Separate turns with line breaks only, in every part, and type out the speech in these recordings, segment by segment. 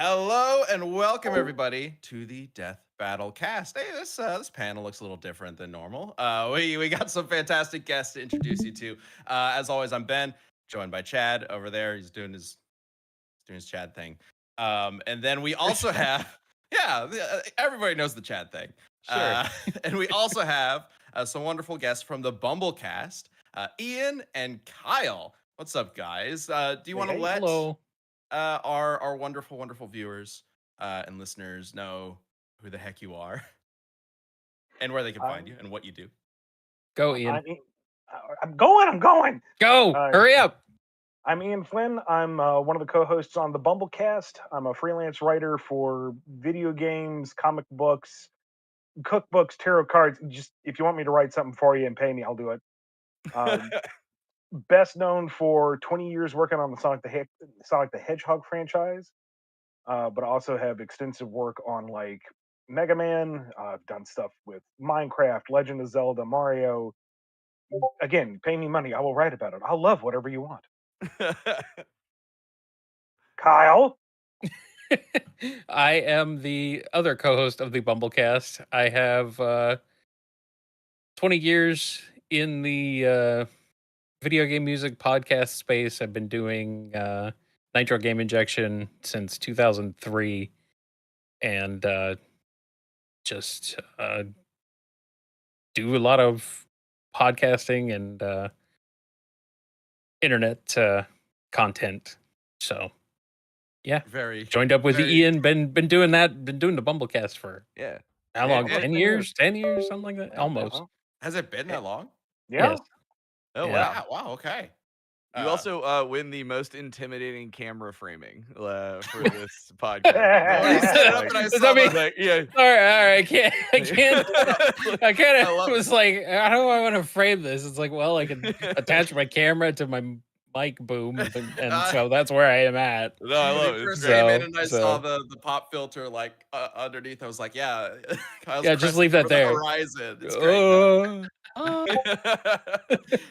Hello and welcome everybody to the Death Battle Cast. Hey, this panel looks a little different than normal. We got some fantastic guests to introduce you to. As always, I'm Ben, joined by Chad over there. He's doing his Chad thing. And then we also have everybody knows the Chad thing.
Sure.
And we also have some wonderful guests from the Bumblecast, Ian and Kyle. What's up, guys? Do you want to
Hey,
let
Hello.
our wonderful viewers and listeners know who the heck you are and where they can find you and what you do?
Go,
I
Ian.
mean, I'm going.
Go.
Uh,
Hurry up.
I'm Ian Flynn. I'm one of the co-hosts on the Bumblecast. I'm a freelance writer for video games, comic books, cookbooks, tarot cards. Just if you want me to write something for you and pay me, I'll do it. Um, best known for 20 years working on the Sonic the Hedgehog franchise, but I also have extensive work on like Mega Man. I've done stuff with Minecraft, Legend of Zelda, Mario. Again, pay me money. I will write about it. I'll love whatever you want. Kyle?
I am the other co-host of the Bumblecast. I have 20 years in the video game music podcast space. I've been doing Nitro Game Injection since 2003 and just do a lot of podcasting and internet content. So yeah,
Very
joined up with
very-
Ian. Been doing that. Been doing the Bumblecast for
Yeah.
how long?
Yeah,
10 years? 10 years? Something like that. Almost.
Has it been that long?
Yeah.
Yes.
Oh
Yeah.
wow!
Wow. Okay.
You
Uh,
also win the most intimidating camera framing for this podcast.
When you set it up and I
Does
saw
that mean-
It's like, yeah,
All right. I can't. I kind
I
of
love
was like, how do I want to frame this? It's like, well, I can attach my camera to my mic boom, and so that's where I am at.
no, I
when
love
we
it.
first
It's
came
great.
in and I saw the pop filter like underneath, I was like, yeah, Kyle's
Yeah, just
cresting
leave that
over the
there.
horizon. It's great.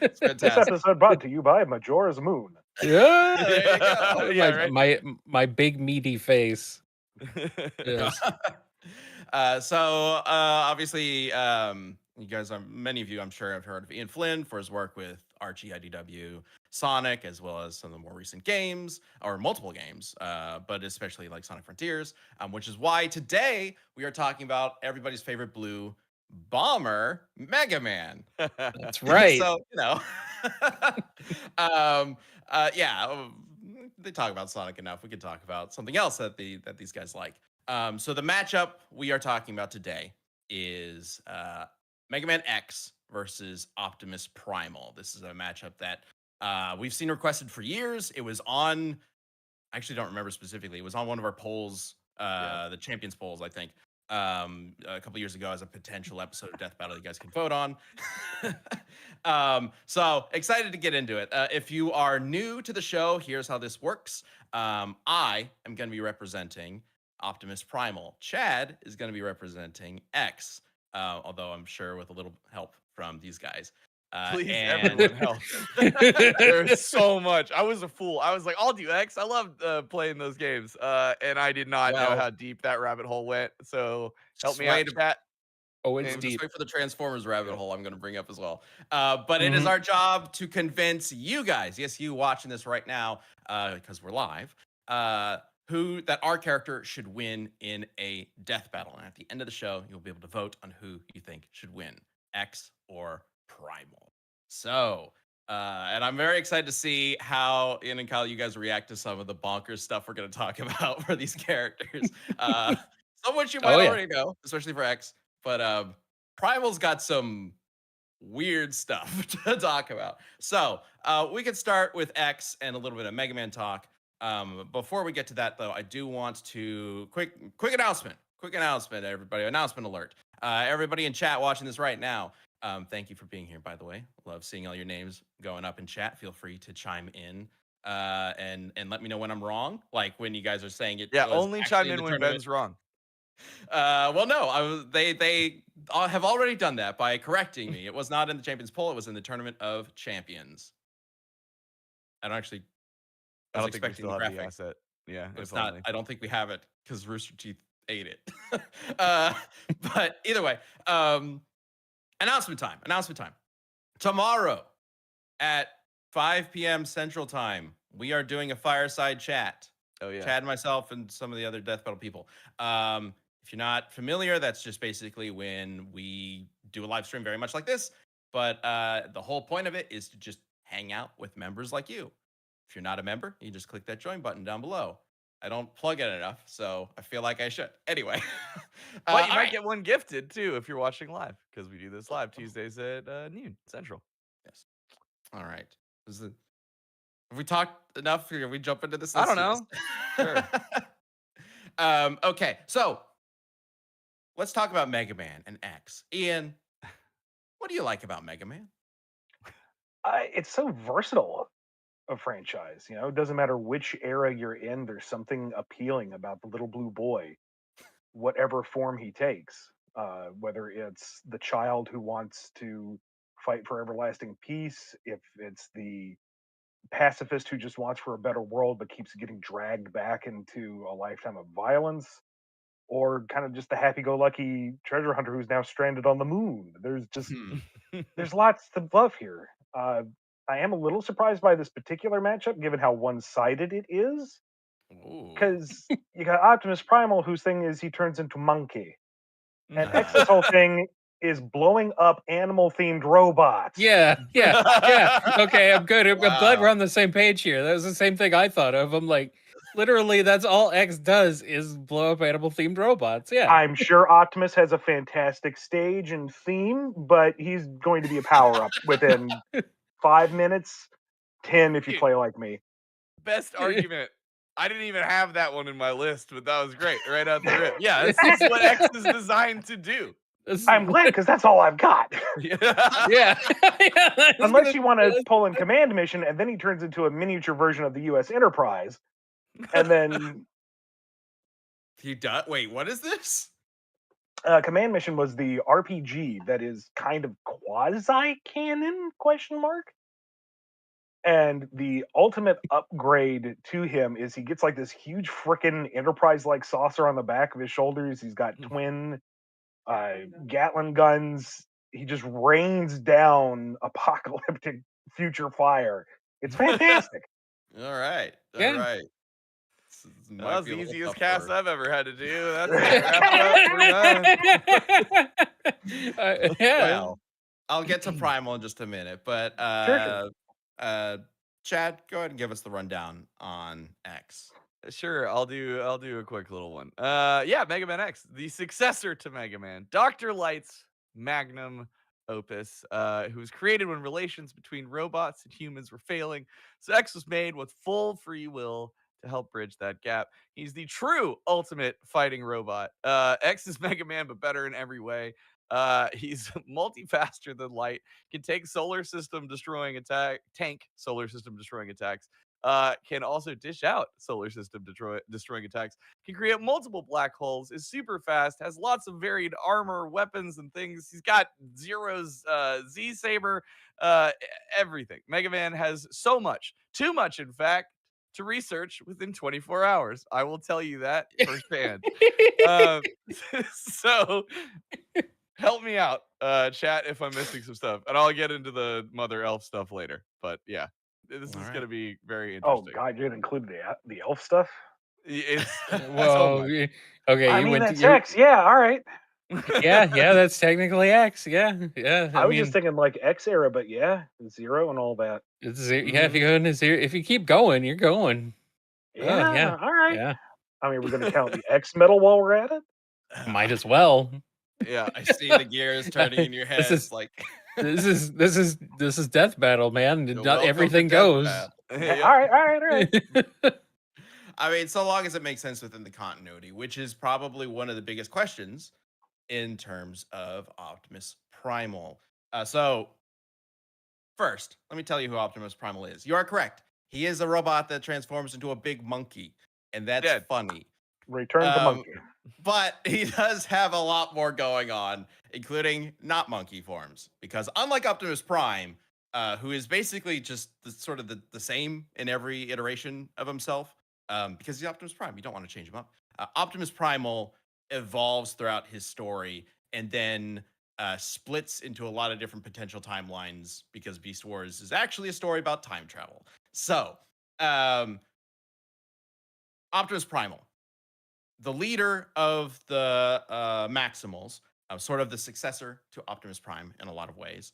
It's
This
fantastic.
episode brought to you by Majora's Moon.
Yeah.
There you go.
Yeah,
Right?
my big meaty face. Yes.
So obviously, you guys are many of you, I'm sure, have heard of Ian Flynn for his work with Archie, IDW, Sonic, as well as some of the more recent games or multiple games, but especially like Sonic Frontiers, which is why today we are talking about everybody's favorite blue bomber, Mega Man.
That's right.
So they talk about Sonic enough. We could talk about something else that these guys like. So the matchup we are talking about today is Mega Man X versus Optimus Primal. This is a matchup that we've seen requested for years. It was on, I actually don't remember specifically. It was on one of our polls, the Champions polls, I think, a couple years ago as a potential episode of Death Battle you guys can vote on. So excited to get into it. If you are new to the show, here's how this works. I am going to be representing Optimus Primal. Chad is going to be representing X, although I'm sure with a little help from these guys.
Please,
and-
everyone help. There's so much. I was a fool. I was like, I'll do X. I love playing those games. And I did not know
Well-
how deep that rabbit hole went. So help me
Just
out,
wait-
chat.
Oh, it's
Just
deep.
wait for the Transformers rabbit hole I'm going to bring up as well. But it is our job to convince you guys, yes, you watching this right now, because we're live, who that our character should win in a death battle. And at the end of the show, you'll be able to vote on who you think should win, X or Primal. So, and I'm very excited to see how Ian and Kyle, you guys react to some of the bonkers stuff we're going to talk about for these characters. Some of which you might already know, especially for X. But Primal's got some weird stuff to talk about. So we could start with X and a little bit of Mega Man talk. Before we get to that, though, I do want to quick announcement. Quick announcement, everybody. Announcement alert. Everybody in chat watching this right now. Thank you for being here, by the way. Love seeing all your names going up in chat. Feel free to chime in and let me know when I'm wrong. Like when you guys are saying it.
Yeah,
was
only
actually
chime
the
in when
tournament.
Ben's wrong.
Well, no, they have already done that by correcting me. It was not in the Champions poll. It was in the Tournament of Champions. I don't actually.
I
was
don't think we
expecting
still
the
have the
graphic.
asset. Yeah,
But
if
it's not.
only.
I don't think we have it because Rooster Teeth ate it. uh, but either way, announcement time. Announcement time. Tomorrow at 5 p.m. Central Time, we are doing a fireside chat.
Oh yeah.
Chad, myself, and some of the other Death Battle people. If you're not familiar, that's just basically when we do a live stream very much like this. But the whole point of it is to just hang out with members like you. If you're not a member, you just click that join button down below. I don't plug it enough, so I feel like I should. Anyway.
But you
all
might
right.
get one gifted too if you're watching live, because we do this live Tuesdays at noon Central.
Yes. All right. Have we talked enough? Can we jump into this?
I don't
Let's do
know.
this. Okay, so let's talk about Mega Man and X. Ian, what do you like about Mega Man?
It's so versatile a franchise. You know, it doesn't matter which era you're in. There's something appealing about the little blue boy, whatever form he takes. Whether it's the child who wants to fight for everlasting peace, if it's the pacifist who just wants for a better world but keeps getting dragged back into a lifetime of violence, or kind of just the happy-go-lucky treasure hunter who's now stranded on the moon.
Hmm.
There's lots to love here. I am a little surprised by this particular matchup, given how one-sided it is,
Ooh.
because you got Optimus Primal, whose thing is he turns into monkey, and
Uh-huh.
X's whole thing is blowing up animal-themed robots.
Yeah. Okay, I'm good. I'm glad
Wow.
we're on the same page here. That was the same thing I thought of. I'm like, literally, that's all X does is blow up animal-themed robots. Yeah.
I'm sure Optimus has a fantastic stage and theme, but he's going to be a power-up within 5 minutes, 10 if you
Dude.
play like me.
Best argument. I didn't even have that one in my list, but that was great. Right out the rip. Yeah, this is what X is designed to do.
I'm glad because that's all I've got.
Yeah.
Yeah.
Unless you want to pull in Command Mission, and then he turns into a miniature version of the U.S. Enterprise, and then
He does. Wait, what is this?
Command Mission was the RPG that is kind of quasi-canon, question mark. And the ultimate upgrade to him is he gets like this huge frickin' Enterprise-like saucer on the back of his shoulders. He's got twin Gatling guns. He just rains down apocalyptic future fire. It's fantastic.
All right. All
Yeah.
right.
That was the easiest cast I've ever had to do. That's it. Wrap it up. We're done.
Yeah.
Well, I'll get to Primal in just a minute, but
Sure.
Chad, go ahead and give us the rundown on X.
Sure, I'll do a quick little one. Yeah, Mega Man X, the successor to Mega Man, Dr. Light's magnum opus, who was created when relations between robots and humans were failing. So X was made with full free will to help bridge that gap. He's the true ultimate fighting robot. X is Mega Man, but better in every way. He's multi-faster than Light, can take solar system destroying attacks, can also dish out solar system destroying attacks, can create multiple black holes, is super fast, has lots of varied armor, weapons, and things. He's got Zero's Z Saber, everything. Mega Man has so much, too much, in fact, to research within 24 hours. I will tell you that firsthand. So help me out, chat, if I'm missing some stuff, and I'll get into the Mother Elf stuff later. But yeah, this
All
is
right.
going to be very
Oh
interesting.
God, you didn't include the elf stuff.
It's
Well, okay.
I
you
mean,
went.
that's X. Yeah, all right.
Yeah. That's technically X. Yeah.
I was just thinking like X era, but yeah, Zero and all that.
Yeah. If you go into zero, if you keep going, you're going.
Yeah,
Yeah.
all right.
Yeah.
I mean, we're going to count the X metal while we're at it.
Might as well.
yeah.
I see the gears turning in your head.
This is-
It's like
This is death battle, man.
You're
Not
welcome to
everything
Death
goes.
Battle.
Yeah, all right.
I mean, so long as it makes sense within the continuity, which is probably one of the biggest questions in terms of Optimus Primal. So, first, let me tell you who Optimus Primal is. You are correct. He is a robot that transforms into a big monkey, and that's
Dead.
funny.
Return to monkey.
But he does have a lot more going on, including not monkey forms. Because unlike Optimus Prime, who is basically just the same in every iteration of himself, because he's Optimus Prime. You don't want to change him up. Optimus Primal evolves throughout his story and then splits into a lot of different potential timelines because Beast Wars is actually a story about time travel. So, um, Optimus Primal, the leader of the Maximals, sort of the successor to Optimus Prime in a lot of ways,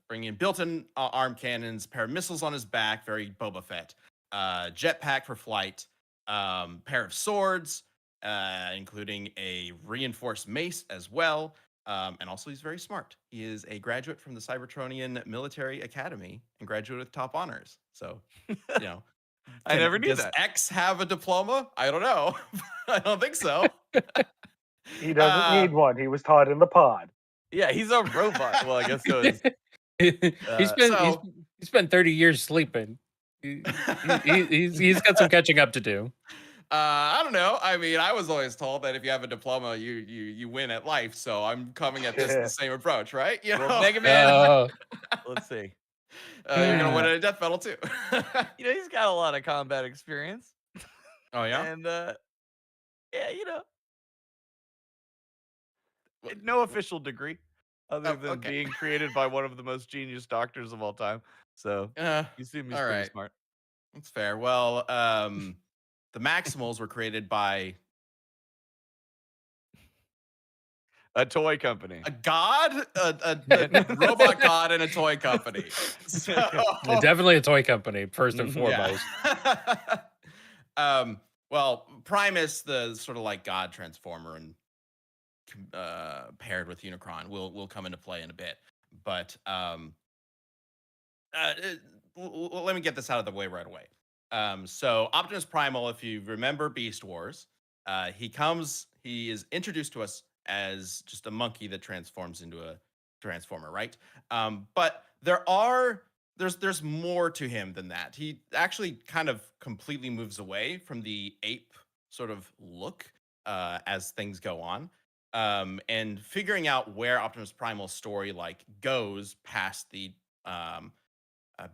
bringing in built-in arm cannons, pair of missiles on his back, very Boba Fett, jetpack for flight, pair of swords, including a reinforced mace as well. And also, he's very smart. He is a graduate from the Cybertronian Military Academy and graduate with top honors. So, you know,
I never knew
does
that.
X have a diploma? I don't know. I don't think so.
He doesn't need one. He was taught in the pod.
Yeah, he's a robot. Well, I guess so.
he spent 30 years sleeping. He's got some catching up to do.
I don't know. I mean, I was always told that if you have a diploma, you win at life. So I'm coming at this the same approach, right? You know,
Well, Mega Man.
Oh,
Let's see.
you're gonna win at a death battle too.
He's got a lot of combat experience.
Oh yeah.
And yeah, no official degree other than
okay.
being created by one of the most genius doctors of all time. So you assume he's
all
pretty
right.
smart.
That's fair. Well, the Maximals were created by
A toy company.
a god, a robot god, and a toy company. So,
definitely a toy company, first and foremost.
Yeah. Well, Primus, the sort of like god transformer, and paired with Unicron, will come into play in a bit. But let me get this out of the way right away. So Optimus Primal, if you remember Beast Wars, he is introduced to us as just a monkey that transforms into a transformer, right? But there's more to him than that. He actually kind of completely moves away from the ape sort of look as things go on. And figuring out where Optimus Primal's story like goes past the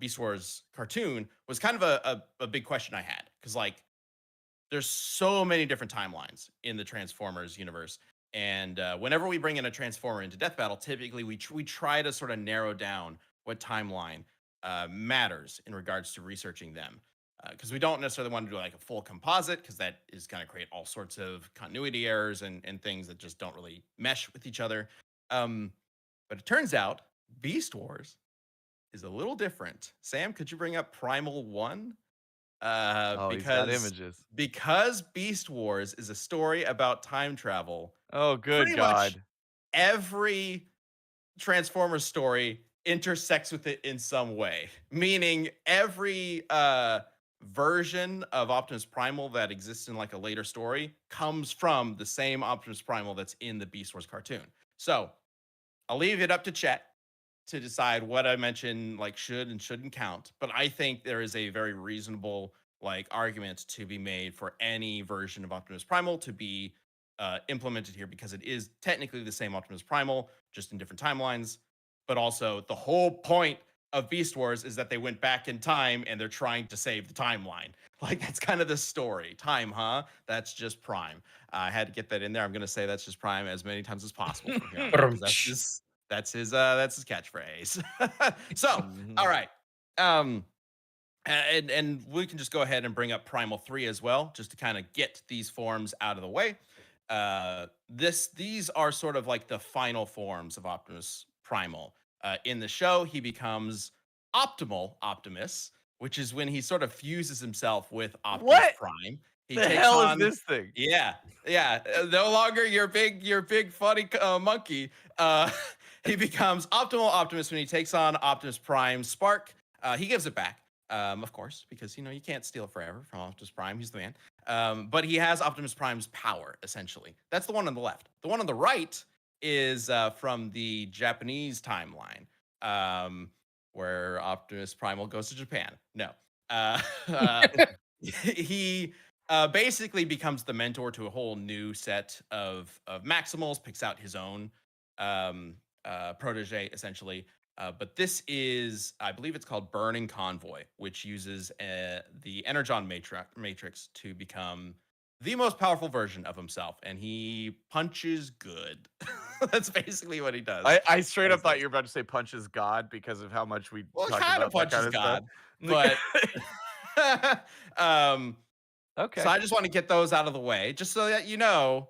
Beast Wars cartoon was kind of a big question I had, because like there's so many different timelines in the Transformers universe, and whenever we bring in a Transformer into Death Battle, typically we try to sort of narrow down what timeline matters in regards to researching them, because we don't necessarily want to do like a full composite, because that is going to create all sorts of continuity errors and things that just don't really mesh with each other. But it turns out Beast Wars is a little different. Sam, could you bring up Primal 1?
He's got images.
Because Beast Wars is a story about time travel.
Oh, good
pretty
God.
much every Transformers story intersects with it in some way. Meaning every version of Optimus Primal that exists in like a later story comes from the same Optimus Primal that's in the Beast Wars cartoon. So I'll leave it up to Chet to decide what I mentioned like should and shouldn't count. But I think there is a very reasonable like argument to be made for any version of Optimus Primal to be implemented here, because it is technically the same Optimus Primal, just in different timelines. But also the whole point of Beast Wars is that they went back in time and they're trying to save the timeline. Like that's kind of the story. Time, huh? That's just Prime. I had to get that in there. I'm going to say that's just Prime as many times as possible from here on out, 'cause that's his catchphrase. So, all right. And we can just go ahead and bring up Primal 3 as well, just to kind of get these forms out of the way. These are sort of like the final forms of Optimus Primal. In the show, he becomes Optimal Optimus, which is when he sort of fuses himself with Optimus Prime. He
The hell is this thing?
Yeah. No longer your big funny monkey. He becomes Optimal Optimus when he takes on Optimus Prime Spark. He gives it back, of course, because you can't steal it forever from Optimus Prime. He's the man. But he has Optimus Prime's power, essentially. That's the one on the left. The one on the right is from the Japanese timeline, where Optimus Primal goes to Japan. No. He basically becomes the mentor to a whole new set of Maximals, picks out his own protege, essentially. But this is, I believe it's called Burning Convoy, which uses the Energon matrix to become the most powerful version of himself. And he punches good. That's basically what he does.
I straight up
That's
thought
it.
you were about to say punches God because of how much we
Well, it
talk
kind of
about that
punches
kind of stuff.
God. But
Okay.
so I just want to get those out of the way, just so that you know,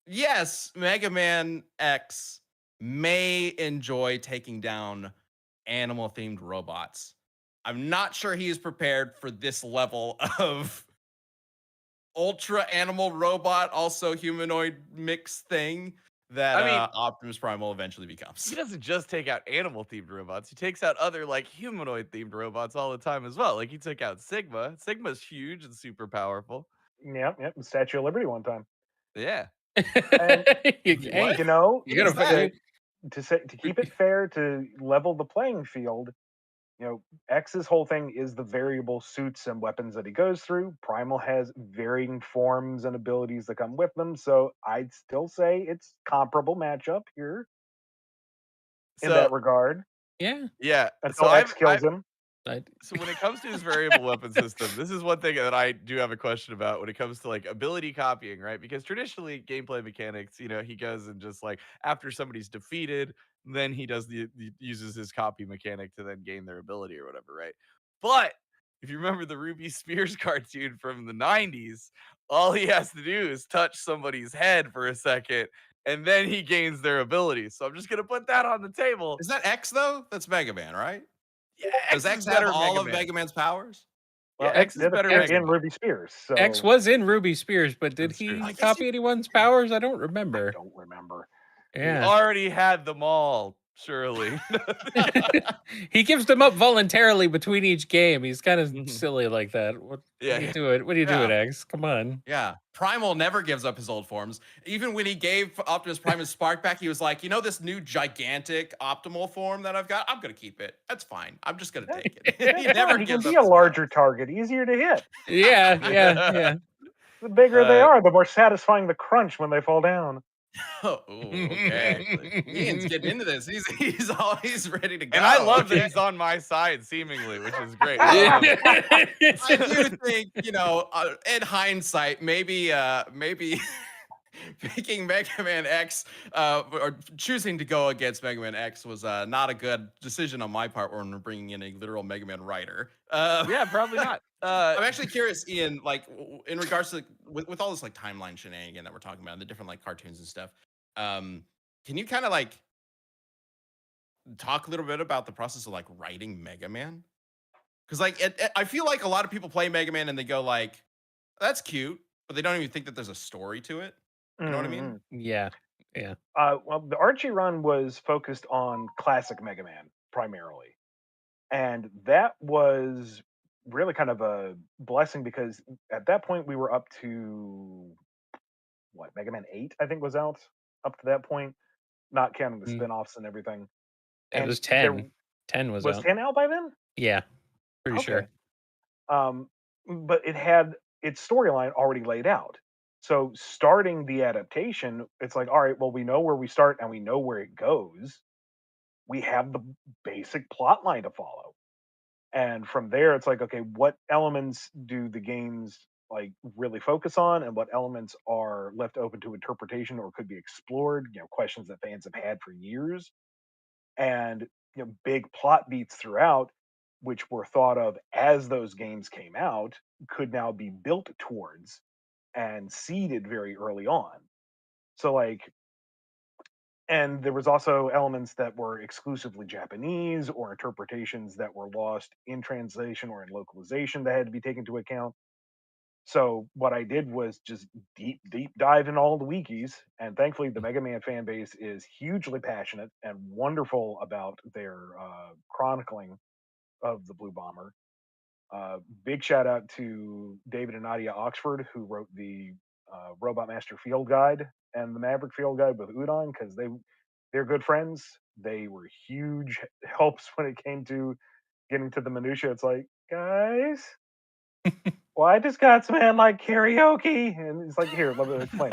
yes, Mega Man X may enjoy taking down animal themed robots. I'm not sure he is prepared for this level of ultra animal robot, also humanoid mix thing that
I mean,
Optimus Prime will eventually
he
becomes.
doesn't just take out animal themed robots. He takes out other like humanoid themed robots all the time as well. Like he took out Sigma. Sigma's huge and super powerful.
Yep, Statue of Liberty one time.
Yeah.
And
Hey,
you know,
you gotta
that?
to keep it fair, to level the playing field, you know, X's whole thing is the variable suits and weapons that he goes through. Primal has varying forms and abilities that come with them, so I'd still say it's comparable matchup here in
So
that regard.
yeah.
yeah.
Until
So
X
I've
kills him.
So when it comes to his variable weapon system, this is one thing that I do have a question about when it comes to like ability copying, right? Because traditionally gameplay mechanics, you know, he goes and just like after somebody's defeated, then he does the uses his copy mechanic to then gain their ability or whatever, right? But if you remember the Ruby Spears cartoon from the 90s, all he has to do is touch somebody's head for a second and then he gains their ability. So I'm just gonna put that on the table.
Is that X though? That's Mega Man, right?
Yeah,
Does
X is
X have
better
all
Mega
of
Man.
Mega Man's powers?
Yeah,
Well,
X
X
is
did
better
appear
Mega
in
Man.
Ruby Spears, so
X was in Ruby Spears, but did
That's true.
he
I guess
copy anyone's powers? I don't remember.
don't remember.
He
Yeah.
already had them all, surely.
He gives them up voluntarily between each game. He's kind of
Mhm.
silly like that. What are you
Yeah.
doing? What are you doing,
Yeah.
X? Come on.
Yeah. Primal never gives up his old forms. Even when he gave Optimus Prime his spark back, he was like, you know, this new gigantic optimal form that I've got? I'm going to keep it. That's fine. I'm just going to take it. He
That's
never
fine. He can
gives
be
up
a
his
larger
powers.
target, easier to hit.
Yeah.
The bigger they
Uh,
are, the more satisfying the crunch when they fall down.
Oh, ooh, okay.
Exactly.
Ian's getting into this. He's always ready to go.
And I love that
Okay.
he's on my side, seemingly, which is great. I love it.
I do think, you know, in hindsight, maybe picking Mega Man X or choosing to go against Mega Man X was not a good decision on my part when we're bringing in a literal Mega Man writer.
Yeah, probably not.
I'm actually curious, Ian, like in regards to with all this like timeline shenanigan that we're talking about, and the different like cartoons and stuff. Can you kind of like talk a little bit about the process of like writing Mega Man? Because like I feel like a lot of people play Mega Man and they go like, "That's cute," but they don't even think that there's a story to it. You know what I mean?
Mhm.
Yeah.
Well, the Archie run was focused on classic Mega Man primarily, and that was really kind of a blessing because at that point we were up to what Mega Man 8, I think, was out up to that point, not counting the
Mm.
spin-offs and everything.
It
And
was
there
10. 10 was
was
out.
10 out by then.
Yeah. Pretty sure.
Um, but it had its storyline already laid out. So starting the adaptation, it's like, all right, well, we know where we start and we know where it goes. We have the basic plot line to follow. And from there, it's like, okay, what elements do the games like really focus on and what elements are left open to interpretation or could be explored, you know, questions that fans have had for years. And you know, big plot beats throughout, which were thought of as those games came out, could now be built towards and seeded very early on. So like, and there was also elements that were exclusively Japanese or interpretations that were lost in translation or in localization that had to be taken into account. So what I did was just deep dive in all the wikis, and thankfully the Mega Man fan base is hugely passionate and wonderful about their chronicling of the Blue Bomber. Big shout out to David and Nadia Oxford, who wrote the Robot Master Field Guide and the Maverick Field Guide with Udon, because they're good friends. They were huge helps when it came to getting to the minutia. It's like, guys, why does Godsman like karaoke? And it's like, here, let me explain.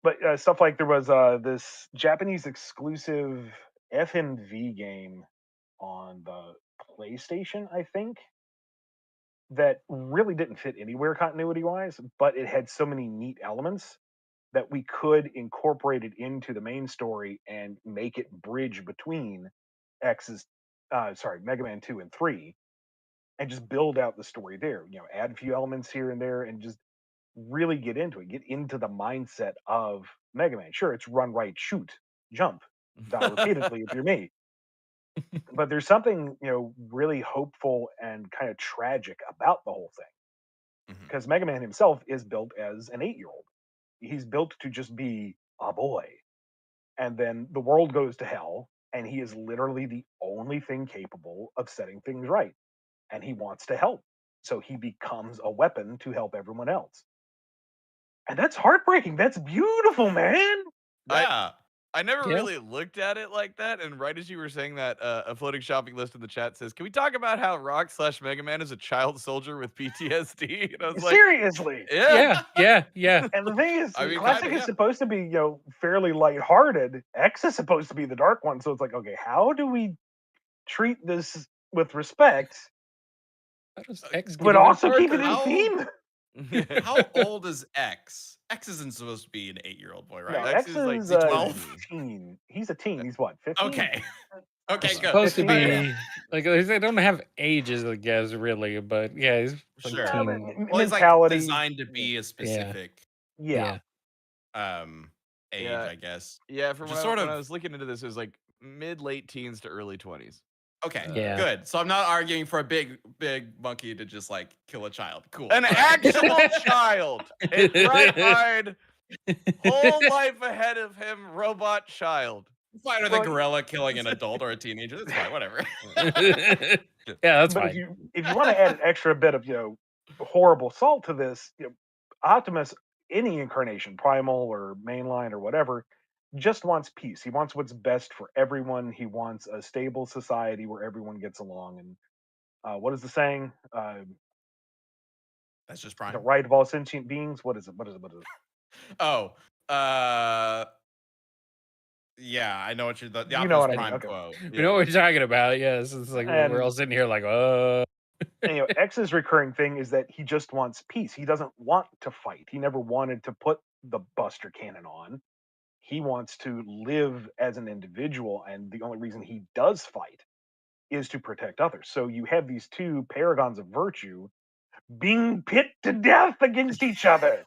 But stuff like there was this Japanese exclusive FMV game on the PlayStation, I think, that really didn't fit anywhere continuity wise, but it had so many neat elements that we could incorporate it into the main story and make it bridge between Mega Man 2 and 3, and just build out the story there. Add a few elements here and there, and just really get into it. Get into the mindset of Mega Man. Sure, it's run, right, shoot, jump, die repeatedly if you're me. But there's something really hopeful and kind of tragic about the whole thing,
Mhm.
because Mega Man himself is built as an 8-year-old. He's built to just be a boy, and then the world goes to hell, and he is literally the only thing capable of setting things right, and he wants to help, so he becomes a weapon to help everyone else. And that's heartbreaking. That's beautiful, man.
Yeah.
I never
Yeah.
really looked at it like that, and right as you were saying that, a floating shopping list in the chat says, "Can we talk about how Rock/Mega Man is a child soldier with PTSD?" And I was like,
Seriously.
"Yeah,
Yeah.
And the thing is,
I mean,
classic
kinda,
is
yeah.
supposed to be, fairly lighthearted. X is supposed to be the dark one. So it's like, okay, how do we treat this with respect,
How does X get
but
even
also keep it in
darker?
theme?
How old is X? X isn't supposed to be an 8-year-old boy,
No,
right?
X
X
is like
is
Is he
20."
12. Teen. He's a teen. He's what, 15?
Okay.
They're
Okay,
Hold on.
good.
supposed to
15, yeah.
be like they don't have ages, I guess, really, but yeah, he's like
Sure.
Yeah, but
teen.
Well, he's like
mentality.
designed to be a specific
Yeah.
age,
Yeah.
I guess.
Yeah, from
Which is
when
sort
I
of
was looking into this, it was like mid-late teens to early 20s.
okay.
Yeah.
Good. So I'm not arguing for a big monkey to just like kill a child. Cool.
An
All right.
actual child, a bright-eyed, whole life ahead of him, robot child.
Fine with a
Well,
gorilla killing an adult or a teenager. That's fine. Whatever.
Yeah, that's
But
fine.
if you want to add an extra bit of horrible salt to this, Optimus, any incarnation, Primal or Mainline or whatever, just wants peace. He wants what's best for everyone. He wants a stable society where everyone gets along. And what is the saying?
That's just
The
Prime.
right of all sentient beings. What is it? What is it? What is it?
Oh, yeah, I know what you're the
You know
Optimus
what I mean?
Prime
Okay.
quote.
We know what you're talking about. Yes, it's like we're all
And
sitting here like,
And, X's recurring thing is that he just wants peace. He doesn't want to fight. He never wanted to put the Buster Cannon on. He wants to live as an individual, and the only reason he does fight is to protect others. So you have these two paragons of virtue being pit to death against each other.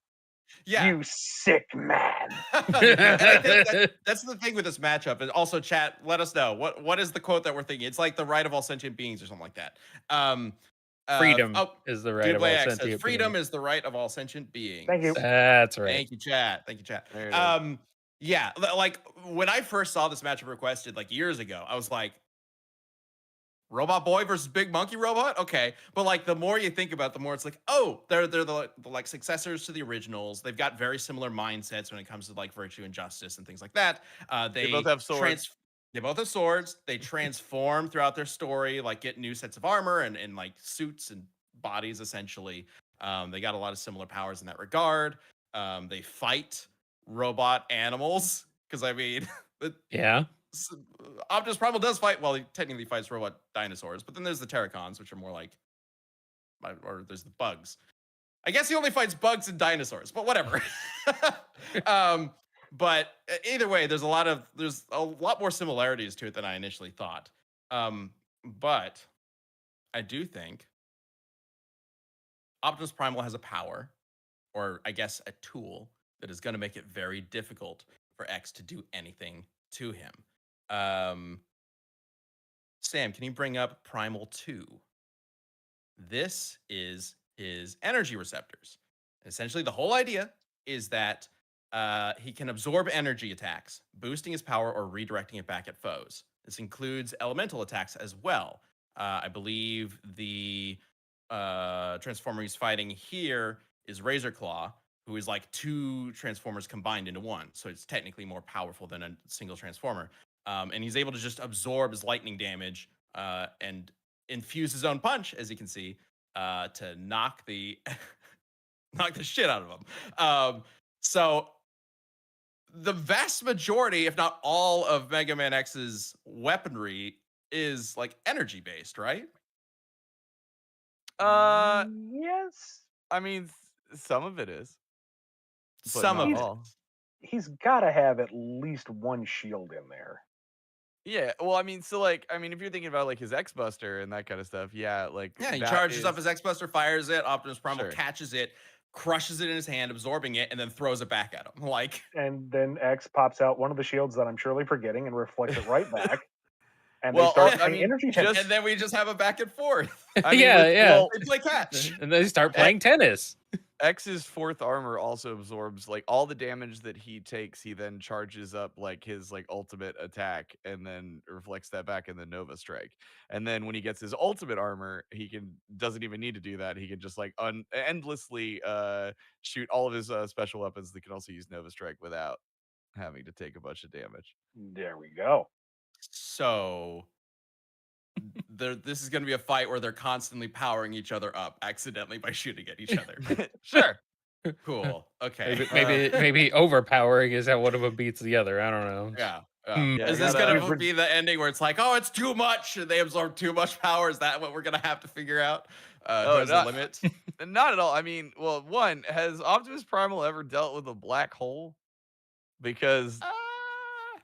Yeah.
You sick man.
And I think that's the thing with this matchup. And also, chat, let us know what is the quote that we're thinking. It's like the right of all sentient beings or something like that.
freedom
Oh,
is the right
Dude
of all
Way X says
sentient
freedom
beings.
is the right of all sentient beings.
Thank you.
That's right.
Thank you, chat. Thank you, chat.
There it is.
Yeah, like when I first saw this matchup requested like years ago, I was like, Robot Boy versus Big Monkey Robot? Okay. But like the more you think about it, the more it's like, oh, they're the like successors to the originals. They've got very similar mindsets when it comes to like virtue and justice and things like that.
They both have swords.
They both have swords. They transform throughout their story, like get new sets of armor and like suits and bodies essentially. They got a lot of similar powers in that regard. They fight robot animals because I mean,
Yeah.
Optimus Primal does fight. Well, he technically fights robot dinosaurs, but then there's the Terracons, which are more like, or there's the bugs. I guess he only fights bugs and dinosaurs, but whatever. But either way, there's a lot more similarities to it than I initially thought. But I do think Optimus Primal has a power, or I guess a tool that is going to make it very difficult for X to do anything to him. Sam, can you bring up Primal 2? This is his energy receptors. Essentially, the whole idea is that he can absorb energy attacks, boosting his power or redirecting it back at foes. This includes elemental attacks as well. I believe the transformer he's fighting here is Razor Claw, who is like two transformers combined into one. So it's technically more powerful than a single transformer. And he's able to just absorb his lightning damage and infuse his own punch, as you can see, to knock the knock the shit out of him. So the vast majority, if not all, of Mega Man X's weaponry is like energy based, right?
Yes.
I mean, some of it is, but
Some
not
of
He's
it.
all.
he's got to have at least one shield in there.
Yeah, well, I mean, so like, I mean, if you're thinking about like his X Buster and that kind of stuff, yeah, like
Yeah, he
that
charges up
is
his X-Buster, fires it, Optimus Primal
sure.
catches it, crushes it in his hand, absorbing it, and then throws it back at him. Like,
And then X pops out one of the shields that I'm surely forgetting and reflects it right back. And they
Well,
start
I
playing
mean,
energy
just
tennis.
and then we just have a back and forth.
I mean,
Yeah,
with
yeah.
They play catch.
And they start playing tennis.
X's fourth armor also absorbs like all the damage that he takes. He then charges up like his like ultimate attack and then reflects that back in the Nova Strike. And then when he gets his ultimate armor, he doesn't even need to do that. He can just like endlessly shoot all of his special weapons that can also use Nova Strike without having to take a bunch of damage.
There we go.
So this is going to be a fight where they're constantly powering each other up accidentally by shooting at each other.
Sure.
Cool. Okay.
Maybe overpowering is how one of them beats the other. I don't know.
Yeah.
Hmm.
Yeah,
Is this
gotta-
going to be the ending where it's like, oh, it's too much, and they absorb too much power? Is that what we're going to have to figure out? Who has the
not-
limit?
Not at all. I mean, well, one, has Optimus Primal ever dealt with a black hole? Because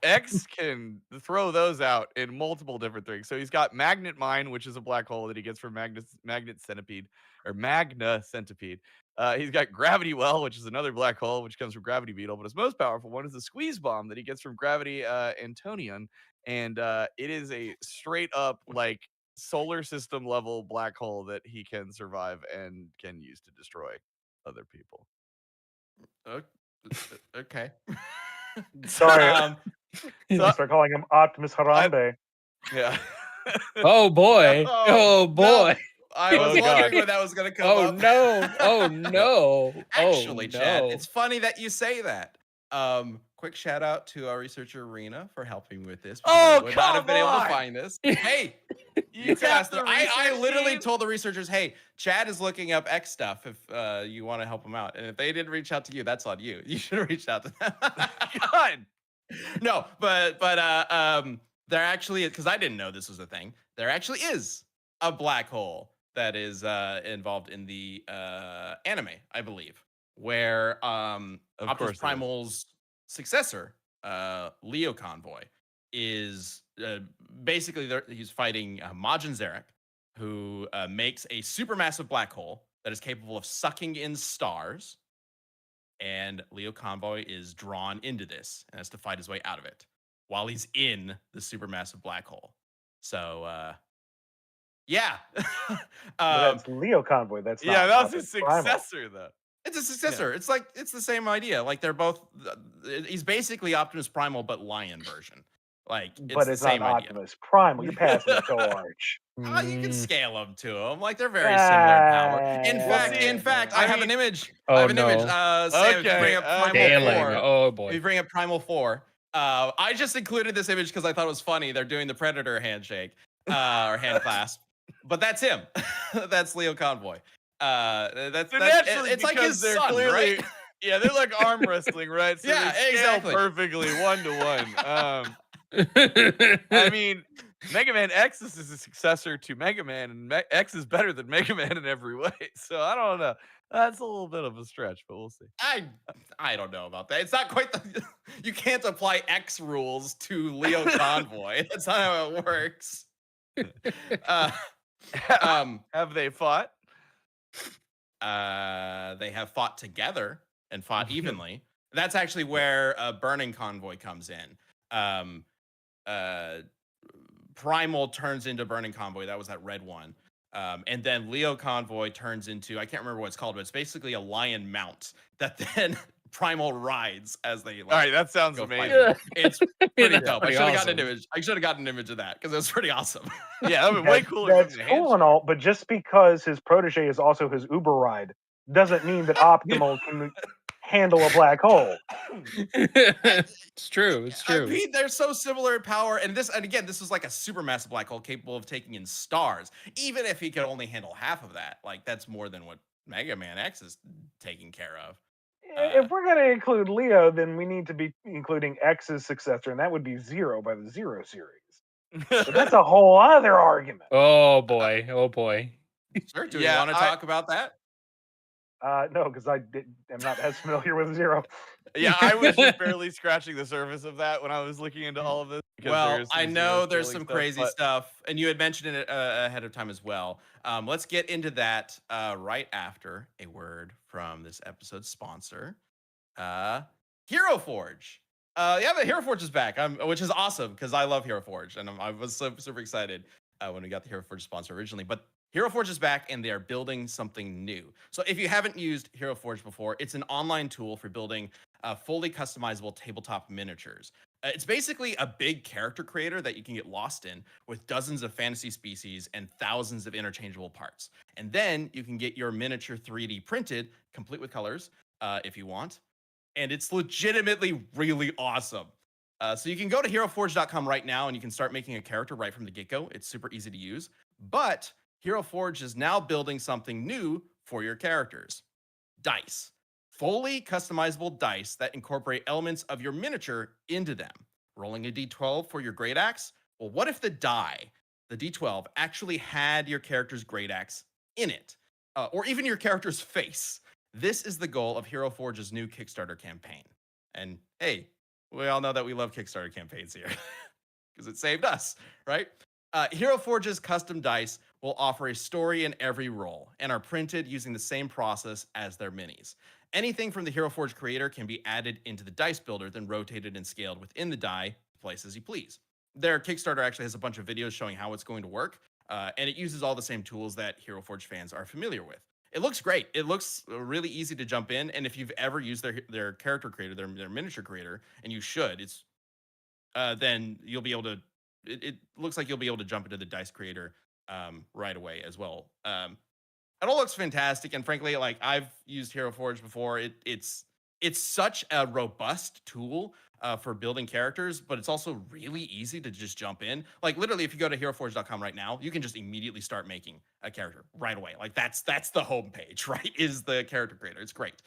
X can throw those out in multiple different things. So he's got Magnet Mine, which is a black hole that he gets from Magnet Centipede or Magna Centipede. He's got Gravity Well, which is another black hole, which comes from Gravity Beetle. But his most powerful one is the Squeeze Bomb that he gets from Gravity Antonion. And it is a straight up like solar system level black hole that he can survive and can use to destroy other people.
Okay.
Sorry.
So-
Start calling him Optimus Harambe.
Yeah.
Oh boy.
No,
Oh boy.
I was
Oh, God.
wondering when that was going to come
Oh
up.
no. Oh no.
Actually,
oh,
Chad,
no.
it's funny that you say that. Quick shout out to our researcher Rena for helping me with this. because
Oh,
I would not have been able
come
to
on!
find this. Hey,
You
could ask
tapped the
I
research
literally
team?
told the researchers, hey, Chad is looking up X stuff if you want to help him out. And if they didn't reach out to you, that's on you. You should have reached out to them.
God.
No, but there actually, because I didn't know this was a thing, there actually is a black hole that is involved in the anime, I believe, where
Of course
Optimus
it is.
Primal's successor, Leo Convoy, is basically he's fighting Majin Zarek, who makes a supermassive black hole that is capable of sucking in stars. And Leo Convoy is drawn into this and has to fight his way out of it while he's in the supermassive black hole. So, yeah.
But that's Leo Convoy. That's
Yeah,
not
that was his
Optimus Primal.
successor, though.
It's a successor. It's like, it's the same idea. Like, they're both, he's basically Optimus Primal, but lion version. Like, it's
But
the
it's
same
not
idea.
Optimus Primal. You're passing it so arch.
You can
Mm.
scale them to them. Like, they're very similar in power. In
Well,
fact,
see,
I
I
have an
mean-
image.
Oh,
I have an image.
no.
Sam, if you
Okay,
bring up Primal
Scaling.
4.
Oh
If
boy.
you bring up Primal 4, I just included this image because I thought it was funny. They're doing the Predator handshake or hand clasp, but that's him. That's Leo Convoy. That's
So naturally,
it's like
because
his
they're
son,
clearly,
right?
yeah, they're like arm wrestling, right? So
Yeah,
they scale
exactly.
perfectly 1-to-1. I mean, Mega Man X is a successor to Mega Man, and X is better than Mega Man in every way. So I don't know. That's a little bit of a stretch, but we'll see.
I don't know about that. It's not quite the. You can't apply X rules to Leo Convoy. That's not how it works.
Have they fought?
They have fought together and fought evenly. That's actually where Burning Convoy comes in. Primal turns into Burning Convoy. That was that red one. And then Leo Convoy turns into, I can't remember what it's called, but it's basically a lion mount that then Primal rides as they like,
All right, that sounds
go fight.
amazing.
It's pretty
That's
dope.
pretty
I should have gotten
awesome.
an image. I should have gotten an image of that because it was pretty awesome.
Yeah, that would be way cooler.
That's
than the
cool and all, but just because his protege is also his Uber ride doesn't mean that Optimal can handle a black hole.
It's true. It's
I
true.
mean, they're so similar in power, and again, this is like a supermassive black hole capable of taking in stars. Even if he could only handle half of that, like that's more than what Mega Man X is taking care of.
If we're going to include Leo, then we need to be including X's successor, and that would be Zero by the Zero series. But that's a whole other argument.
Oh boy. Oh boy.
Sure. Do we
Yeah,
want to talk about that?
No, because am not as familiar with Zero.
Yeah, I was just barely scratching the surface of that when I was looking into all of this because
Well,
there's
I
some
know there's
scaling
some
stuff,
crazy
but
stuff, and you had mentioned it ahead of time as well. Let's get into that right after a word from this episode's sponsor, Hero Forge. Yeah, the Hero Forge is back, which is awesome because I love Hero Forge, and I was super excited when we got the Hero Forge sponsor originally. But Hero Forge is back, and they are building something new. So if you haven't used Hero Forge before, it's an online tool for building fully customizable tabletop miniatures. It's basically a big character creator that you can get lost in with dozens of fantasy species and thousands of interchangeable parts. And then you can get your miniature 3D printed, complete with colors, if you want. And it's legitimately really awesome. So you can go to heroforge.com right now and you can start making a character right from the get-go. It's super easy to use. But Hero Forge is now building something new for your characters. Dice. Fully customizable dice that incorporate elements of your miniature into them. Rolling a d12 for your great axe? Well, what if the die, the d12, actually had your character's great axe in it? Or even your character's face? This is the goal of Hero Forge's new Kickstarter campaign. And hey, we all know that we love Kickstarter campaigns here because it saved us, right? Hero Forge's custom dice will offer a story in every roll and are printed using the same process as their minis. Anything from the Hero Forge creator can be added into the dice builder, then rotated and scaled within the die, place as you please. Their Kickstarter actually has a bunch of videos showing how it's going to work, and it uses all the same tools that Hero Forge fans are familiar with. It looks great. It looks really easy to jump in, and if you've ever used their character creator, their miniature creator, and you should, then you'll be able to. It looks like you'll be able to jump into the dice creator right away as well. It all looks fantastic, and frankly, like I've used Hero Forge before. It's such a robust tool for building characters, but it's also really easy to just jump in. Like literally, if you go to heroforge.com right now, you can just immediately start making a character right away. Like that's the homepage, right? Is the character creator. It's great.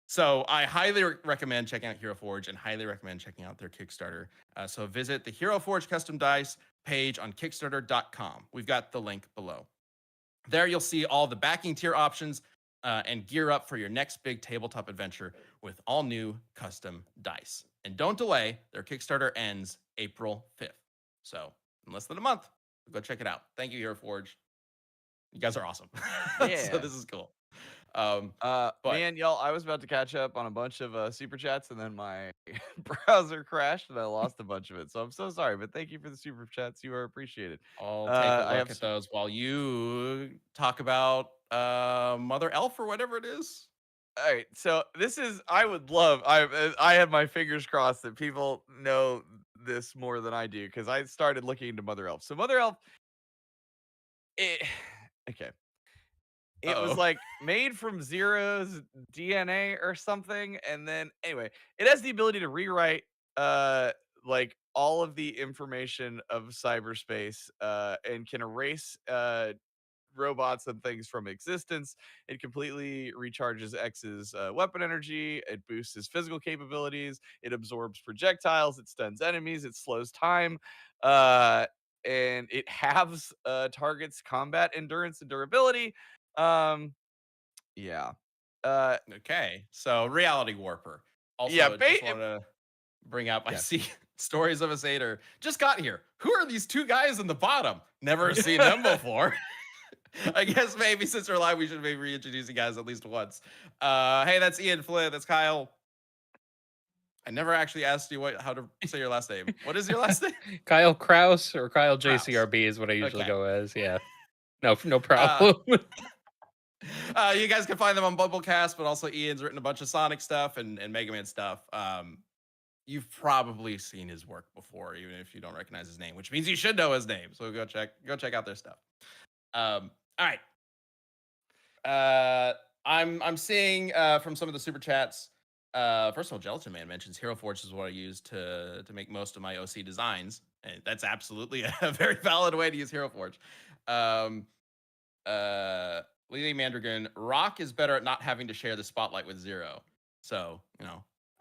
So I highly recommend checking out Hero Forge and highly recommend checking out their Kickstarter. So visit the Hero Forge custom dice page on Kickstarter.com. We've got the link below. There you'll see all the backing tier options and gear up for your next big tabletop adventure with all new custom dice. And don't delay, their Kickstarter ends April 5th. So in less than a month, go check it out. Thank you, Hero Forge. You guys are awesome.
yeah.
So this is cool.
Man, y'all, I was about to catch up on a bunch of super chats, and then my browser crashed, and I lost a bunch of it. So I'm so sorry, but thank you for the super chats. You are appreciated.
I'll take a look at those while you talk about Mother Elf or whatever it is.
All right, so this is I would love I have my fingers crossed that people know this more than I do because I started looking into Mother Elf. So Mother Elf, okay. It was like made from Zero's DNA or something, and then anyway, it has the ability to rewrite like all of the information of cyberspace and can erase robots and things from existence. It completely recharges X's weapon energy. It boosts his physical capabilities. It absorbs projectiles. It stuns enemies. It slows time. And it halves targets' combat endurance and durability. Yeah.
Okay, so Reality Warper. Also,
Yeah,
just want to bring up, I
Yes.
see Stories of a Satyr just got here. Who are these two guys in the bottom? Never seen them before. I guess maybe since we're live, we should maybe reintroduce you guys at least once. Hey, that's Ian, Flynn, that's Kyle. I never actually asked you how to say your last name. What is your last name?
Kyle Kraus or Kyle
Kraus.
JCRB is what I usually
Okay.
go as. Yeah. No problem.
You guys can find them on Bubblecast, but also Ian's written a bunch of Sonic stuff and Mega Man stuff. You've probably seen his work before, even if you don't recognize his name, which means you should know his name. So go check out their stuff. All right. I'm seeing from some of the super chats. First of all, Gelatin Man mentions Hero Forge is what I use to make most of my OC designs, and that's absolutely a very valid way to use Hero Forge. Lily Mandragon, Rock is better at not having to share the spotlight with Zero. So,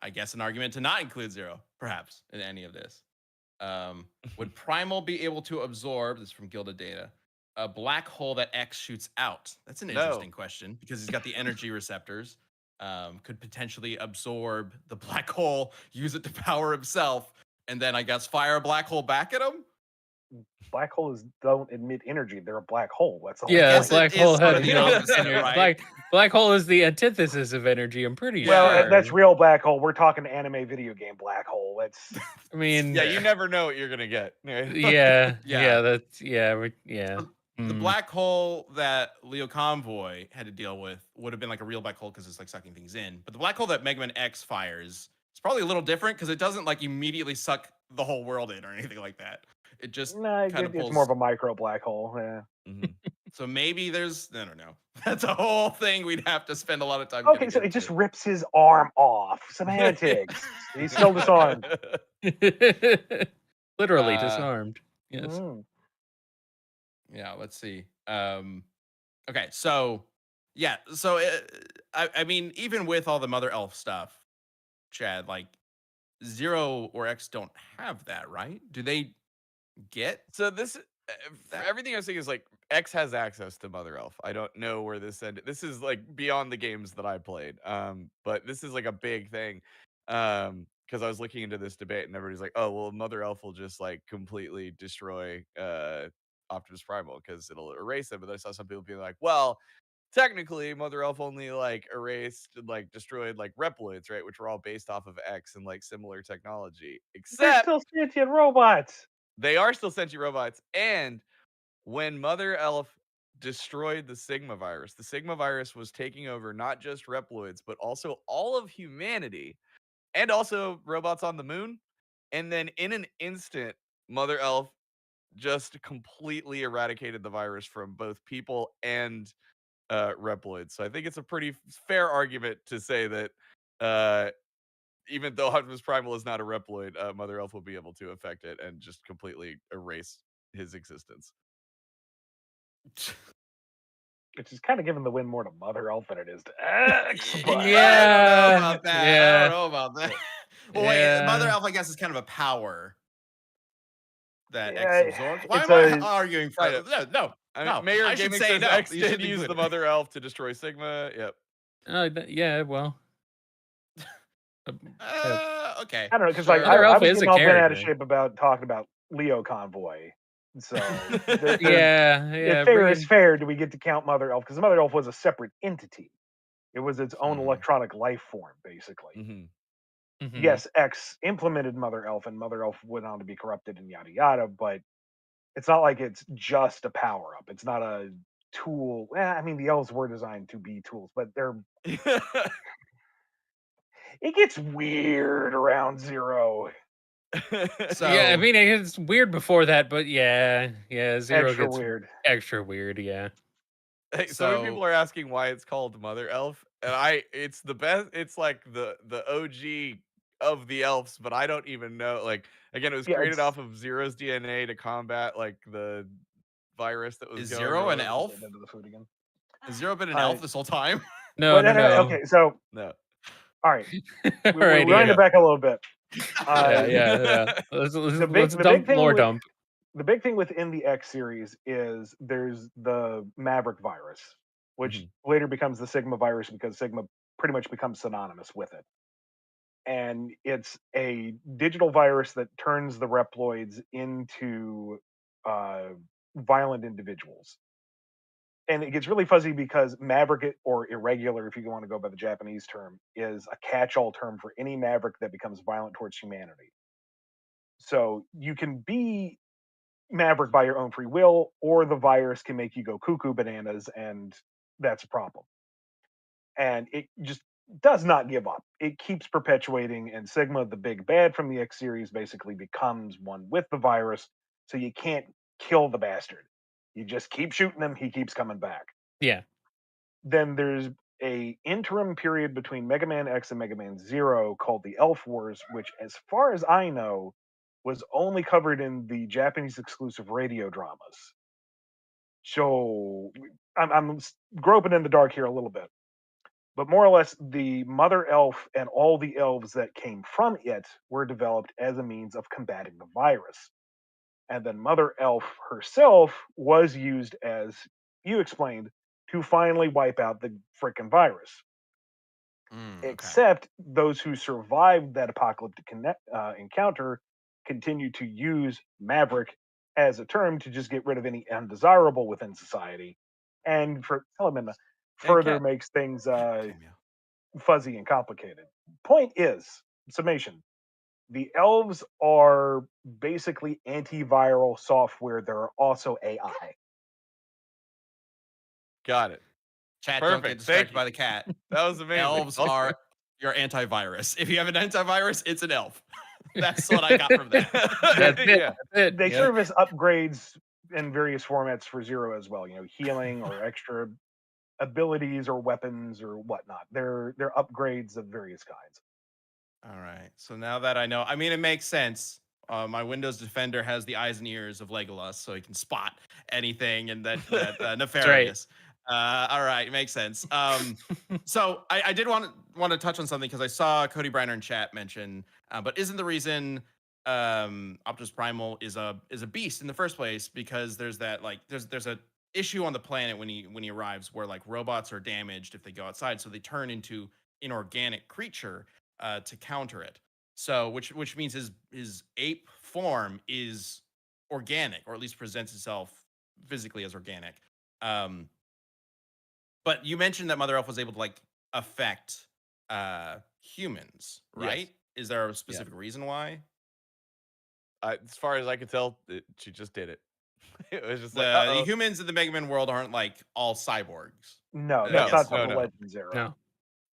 I guess an argument to not include Zero, perhaps, in any of this. Would Primal be able to absorb, this is from Gilded Data, a black hole that X shoots out? That's an
No.
interesting question because he's got the energy receptors. Could potentially absorb the black hole, use it to power himself, and then I guess fire a black hole back at him?
Black holes don't emit energy; they're a black hole. That's the whole
Yeah,
point.
black
it is
hole
sort of
has
the
no
opposite,
energy.
right?
Black hole is the antithesis of energy. I'm pretty
Well,
sure.
that's real black hole. We're talking anime video game black hole. That's
I mean,
Yeah, you never know what you're gonna get.
yeah,
Yeah.
that's yeah.
So the black hole that Leo Convoy had to deal with would have been like a real black hole because it's like sucking things in. But the black hole that Mega Man X fires is probably a little different because it doesn't like immediately suck the whole world in or anything like that. It just kind of
it's
pulls.
more of a micro black hole. Yeah.
Mhm.
So maybe there's, I don't know. That's a whole thing we'd have to spend a lot of time.
Okay,
getting
so it
into.
just rips his arm off. Semantics. He's still disarmed.
Literally
Uh,
disarmed. Yes.
Mm.
Yeah, let's see. Okay, so yeah, so I mean, even with all the Mother Elf stuff, Chad, like Zero or X don't have that, right? Do they get?
So this, everything I'm saying is like X has access to Mother Elf. I don't know where this ended. This is like beyond the games that I played. But this is like a big thing. Because I was looking into this debate and everybody's like, oh well, Mother Elf will just like completely destroy Optimus Primal because it'll erase him. But then I saw some people being like, well, technically Mother Elf only like erased and like destroyed like Reploids, right? Which were all based off of X and like similar technology.
They're
Except
still sentient robots.
they are still sentient robots. And when Mother Elf destroyed the Sigma virus was taking over not just Reploids, but also all of humanity and also robots on the moon. And then in an instant, Mother Elf just completely eradicated the virus from both people and Reploids. So I think it's a pretty fair argument to say that even though Optimus Primal is not a Reploid, Mother Elf will be able to affect it and just completely erase his existence.
Which is kind of giving the win more to Mother Elf than it is to X. But
I don't know
Yeah,
about that. I
yeah.
don't know about that. Well, wait,
Yeah.
Mother Elf, I guess, is kind of a power that
Yeah,
X absorbs. Why
it's
am I
a-
arguing for
Kind
it? No,
I mean,
no.
Mayor
I should
Gaming
say
says
no.
X
You should
did use
include
the
it.
Mother Elf to destroy Sigma. Yep.
Yeah, well.
Okay.
I don't know because
Sure.
like
Mother
I
Elf
was
is a
getting all bent out of
character.
shape about talking about Leo Convoy. So
Yeah,
if fair
bring
is
in-
fair, do we get to count Mother Elf? Because Mother Elf was a separate entity. It was its own
Hmm.
electronic life form, basically.
Mm-hmm.
Mhm.
Yes, X implemented Mother Elf, and Mother Elf went on to be corrupted and yada yada. But it's not like it's just a power up. It's not a tool. I mean, the elves were designed to be tools, but they're. It gets weird around Zero.
So
Yeah, I mean it's weird before that, but yeah, Zero
Extra
gets
weird.
extra weird, yeah.
Hey, so many people
So-
are asking why it's called Mother Elf, and it's the best. It's like the OG of the elves, but I don't even know. Like again, it was
Yeah,
created
it's-
off of Zero's DNA to combat like the virus that was
Is
going
Zero an
around.
elf?
Into the food again.
Has Zero been an
Uh,
elf this whole time?
No,
But
no.
Okay, so
No.
all right,
All
we're
right,
running
yeah.
it back a little bit.
Yeah. Let's
big
dump
thing
lore
with-
dump.
The big thing within the X series is there's the Maverick virus, which later becomes the Sigma virus because Sigma pretty much becomes synonymous with it. And it's a digital virus that turns the Reploids into violent individuals. And it gets really fuzzy because Maverick, or irregular, if you want to go by the Japanese term, is a catch-all term for any Maverick that becomes violent towards humanity. So you can be Maverick by your own free will, or the virus can make you go cuckoo bananas, and that's a problem. And it just does not give up. It keeps perpetuating, and Sigma, the big bad from the X series, basically becomes one with the virus, so you can't kill the bastard. You just keep shooting him, he keeps coming back.
Yeah.
Then there's a interim period between Mega Man X and Mega Man Zero called the Elf Wars, which, as far as I know, was only covered in the Japanese exclusive radio dramas. So I'm groping in the dark here a little bit. But more or less, the mother elf and all the elves that came from it were developed as a means of combating the virus. And then Mother Elf herself was used, as you explained, to finally wipe out the frickin' virus.
Okay.
Except those who survived that apocalyptic encounter continue to use Maverick as a term to just get rid of any undesirable within society, and for element
And
further
cat.
makes things
Cameo.
fuzzy and complicated. Point is, summation: the elves are basically antiviral software. They're also AI.
Got it.
Chat, don't get
Perfect. Thank
distracted
you.
by the cat.
That was amazing.
Elves are your antivirus. If you have an antivirus, it's an elf. That's what I got from that.
That's it.
Yeah.
That's it.
They
Yeah.
serve as upgrades in various formats for Zero as well. Healing or extra abilities or weapons or whatnot. They're upgrades of various kinds.
All right. So now that I know, I mean, it makes sense. My Windows Defender has the eyes and ears of Legolas, so he can spot anything and that nefarious. All right, makes sense. So I did want to touch on something because I saw Cody Briner in chat mention, but isn't the reason Optimus Primal is a beast in the first place because there's that there's a issue on the planet when he arrives where like robots are damaged if they go outside, so they turn into inorganic creature to counter it. So which means his ape form is organic, or at least presents itself physically as organic. But you mentioned that Mother Elf was able to like affect humans, right?
Yes.
Is there a specific reason why?
As far as I could tell, she just did it. It was just like,
The humans in the Mega Man world aren't like all cyborgs.
No,
I
that's
guess
not
so.
the Legends era.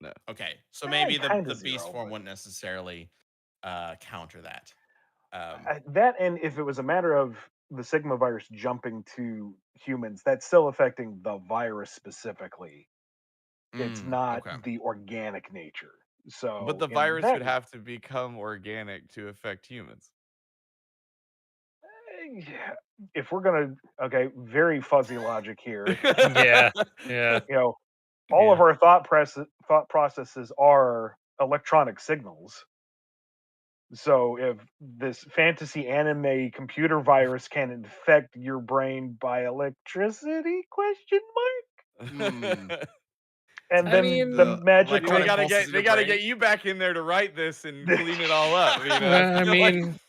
No.
Okay, so maybe
kinda
the beast
Zero,
form
but-
wouldn't necessarily counter that.
That, and if it was a matter of the Sigma virus jumping to humans, that's still affecting the virus specifically. It's not
Okay.
the organic nature. So,
but the
in
virus
that-
would have to become organic to affect humans.
Yeah, if we're gonna, okay, very fuzzy logic here.
Yeah. Yeah.
All of our thought processes are electronic signals. So if this fantasy anime computer virus can infect your brain by electricity? Question mark. And
I
then
mean,
the
The
magical.
They
electronic
gotta
pulses
get
in
they
your
gotta
brain.
get you back in there to write this and clean it all up. You know,
I
feel like-
mean,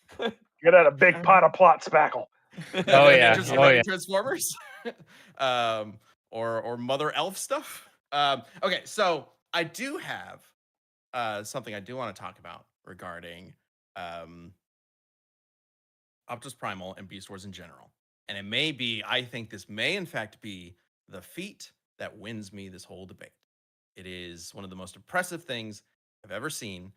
Get out a big pot of plot spackle.
Oh, yeah.
Adventures of
Oh,
Living
yeah.
Transformers, or Mother Elf stuff. Okay, so I do have something I do want to talk about regarding Optimus Primal and Beast Wars in general, and it may be, I think this may in fact be the feat that wins me this whole debate. It is one of the most impressive things I've ever seen,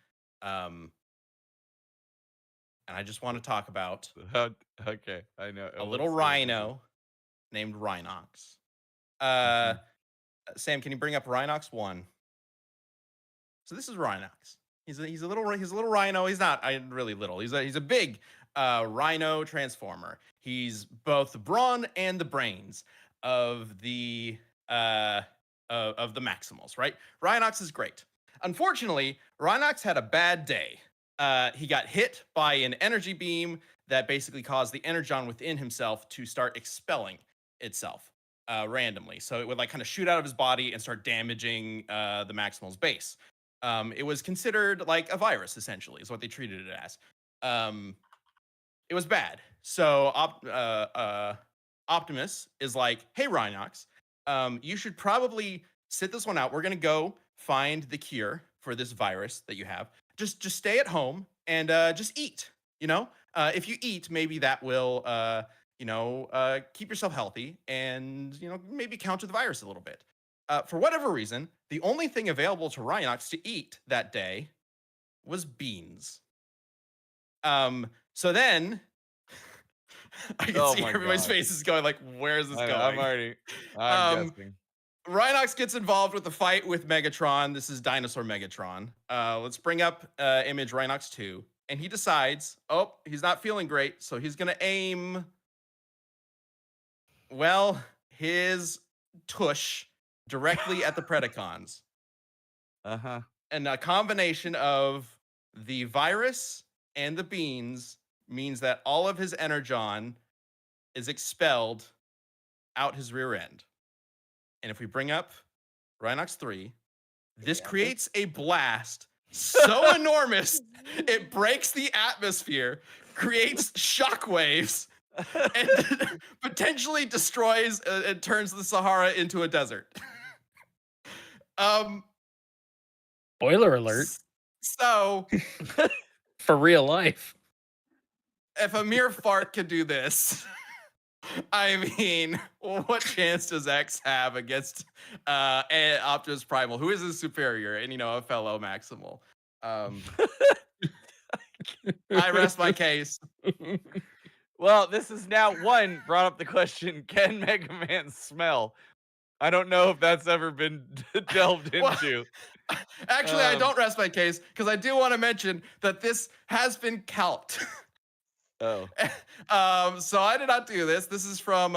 and I just want to talk about
Okay, I know.
a
Let's
little
see what this is.
rhino named Rhinox. Sam, can you bring up Rhinox 1? So this is Rhinox. He's a little rhino. He's not really little. He's a big rhino transformer. He's both the brawn and the brains of the Maximals, right? Rhinox is great. Unfortunately, Rhinox had a bad day. He got hit by an energy beam that basically caused the energon within himself to start expelling itself randomly. So it would like kind of shoot out of his body and start damaging the Maximal's base. It was considered like a virus, essentially, is what they treated it as. It was bad. So Optimus is like, hey, Rhinox, you should probably sit this one out. We're going to go find the cure for this virus that you have. Just stay at home and just eat. If you eat, maybe that will, keep yourself healthy and, maybe counter the virus a little bit. For whatever reason, the only thing available to Rhinox to eat that day was beans. So then I can
Oh
see
my
everybody's
God.
faces going like, where is this
I know,
going?
I'm guessing.
Rhinox gets involved with the fight with Megatron. This is Dinosaur Megatron. Let's bring up image Rhinox 2. And he decides, he's not feeling great. So he's going to aim, his tush directly at the Predacons.
Uh-huh.
And a combination of the virus and the beans means that all of his energon is expelled out his rear end. And if we bring up Rhinox 3, this
Yeah.
creates a blast so enormous it breaks the atmosphere, creates shockwaves, and potentially destroys and turns the Sahara into a desert.
Spoiler alert
So
for real life.
if a mere fart could do this, I mean, what chance does X have against Optimus Primal, who is his superior and a fellow Maximal? I rest my case.
Well, this is now brought up the question: can Mega Man smell? I don't know if that's ever been delved
Well,
into.
Actually, I don't rest my case because I do want to mention that this has been calced.
Oh.
So I did not do this. This is from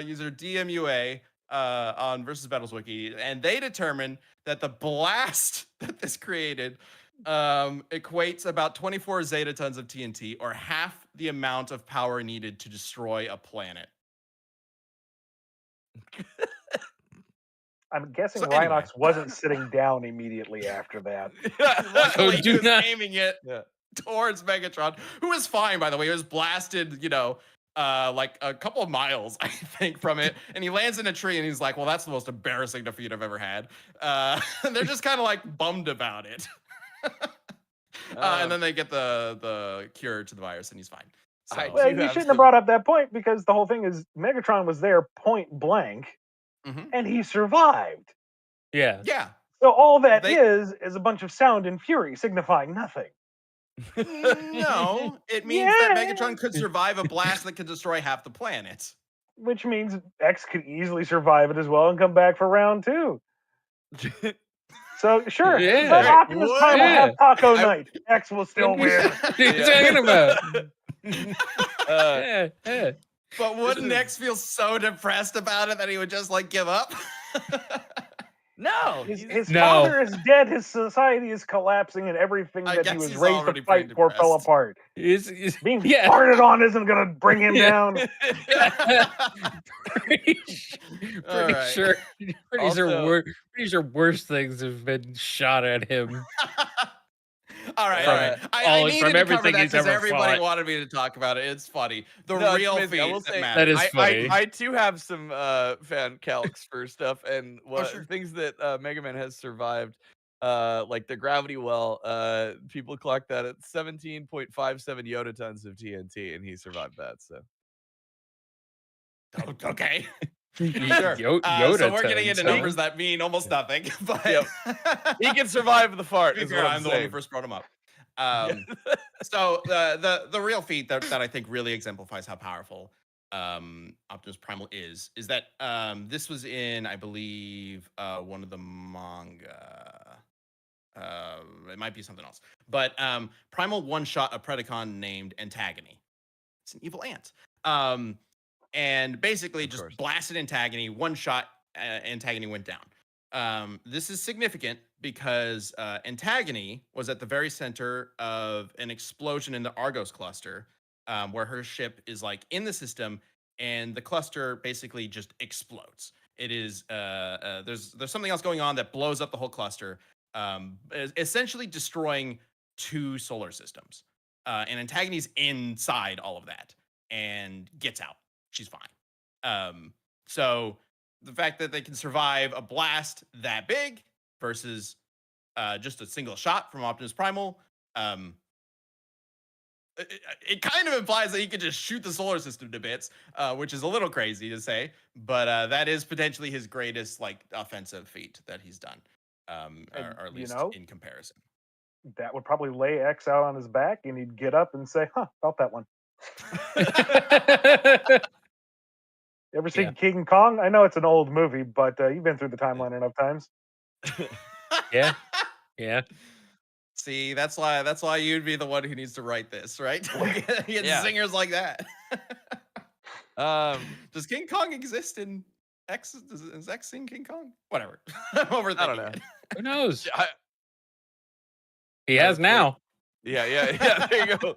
user DMUA on Versus Battles Wiki, and they determined that the blast that this created equates about 24 zetatons of TNT, or half the amount of power needed to destroy a planet.
I'm guessing
So anyway.
Rhinox wasn't sitting down immediately after that.
Luckily,
do
he was
not-
aiming it
Yeah.
towards Megatron, who was fine, by the way. He was blasted, like a couple of miles, I think, from it. And he lands in a tree and he's like, well, that's the most embarrassing defeat I've ever had. And they're just kind of like bummed about it. And then they get the cure to the virus and he's fine. So,
I
Well,
do
you
have
shouldn't
some-
have brought up that point because the whole thing is Megatron was there point blank
Mhm.
and he survived.
Yeah.
Yeah.
So all that
They-
is a bunch of sound and fury signifying nothing.
No, it means that
Yeah.
Megatron could survive a blast that could destroy half the planet.
Which means X could easily survive it as well and come back for round 2. So sure,
Yeah.
let Optimus
Would-
Primal
Yeah.
have Taco Night. X will still win.
What are you talking about?
Uh,
Yeah.
But wouldn't
is-
X feel so depressed about it that he would just like give up?
no,
His
No.
father is dead. His society is collapsing, and everything
I
that he
guess
was
he's
raised
already
to
pretty
fight for fell
depressed.
apart. Being
yeah.
farted on isn't going to bring him
Yeah.
down.
pretty
All right.
sure.
Also-
Pretty sure worse things have been shot at him.
All right,
From
all right. I
all-
needed
from
to cover
everything
that
he's
because
ever
everybody
fought.
wanted me to talk about it. It's funny. The
No, it's
real
amazing. I will
feat that
say-
matters.
That is funny.
I too have some fan calcs for stuff and what
sure.
things that Mega Man has survived. Like the gravity well, people clocked that at 17.57 yotatons of TNT, and he survived that. So
Okay.
Sure.
Yoda so we're getting
tones,
into
huh?
numbers that mean almost nothing. But
Yep. he can survive the fart.
to be
Is
fair,
what
I'm the one who
saying.
first brought him up. So the real feat that I think really exemplifies how powerful Optimus Primal is that this was in, I believe, one of the manga. It might be something else, but Primal one shot a Predacon named Antagony. It's an evil ant, and basically
Of
just
course.
blasted Antagony. One shot, Antagony went down. This is significant because Antagony was at the very center of an explosion in the Argos cluster, where her ship is like in the system, and the cluster basically just explodes. It is there's something else going on that blows up the whole cluster, essentially destroying 2 solar systems. And Antagony's inside all of that and gets out. She's fine. So the fact that they can survive a blast that big versus just a single shot from Optimus Primal, it kind of implies that he could just shoot the solar system to bits, which is a little crazy to say, but that is potentially his greatest like offensive feat that he's done, or at least in comparison.
That would probably lay X out on his back, and he'd get up and say, "Huh, felt that one." You ever seen
Yeah.
King Kong? I know it's an old movie, but you've been through the timeline enough times.
Yeah. Yeah.
See, that's why you'd be the one who needs to write this, right? Get
Yeah.
singers like that.
Um,
Does King Kong exist in X? Is X in King Kong? Whatever. I'm overthinking
I don't know.
it.
Who knows?
I-
He has
okay.
now.
Yeah. There you go.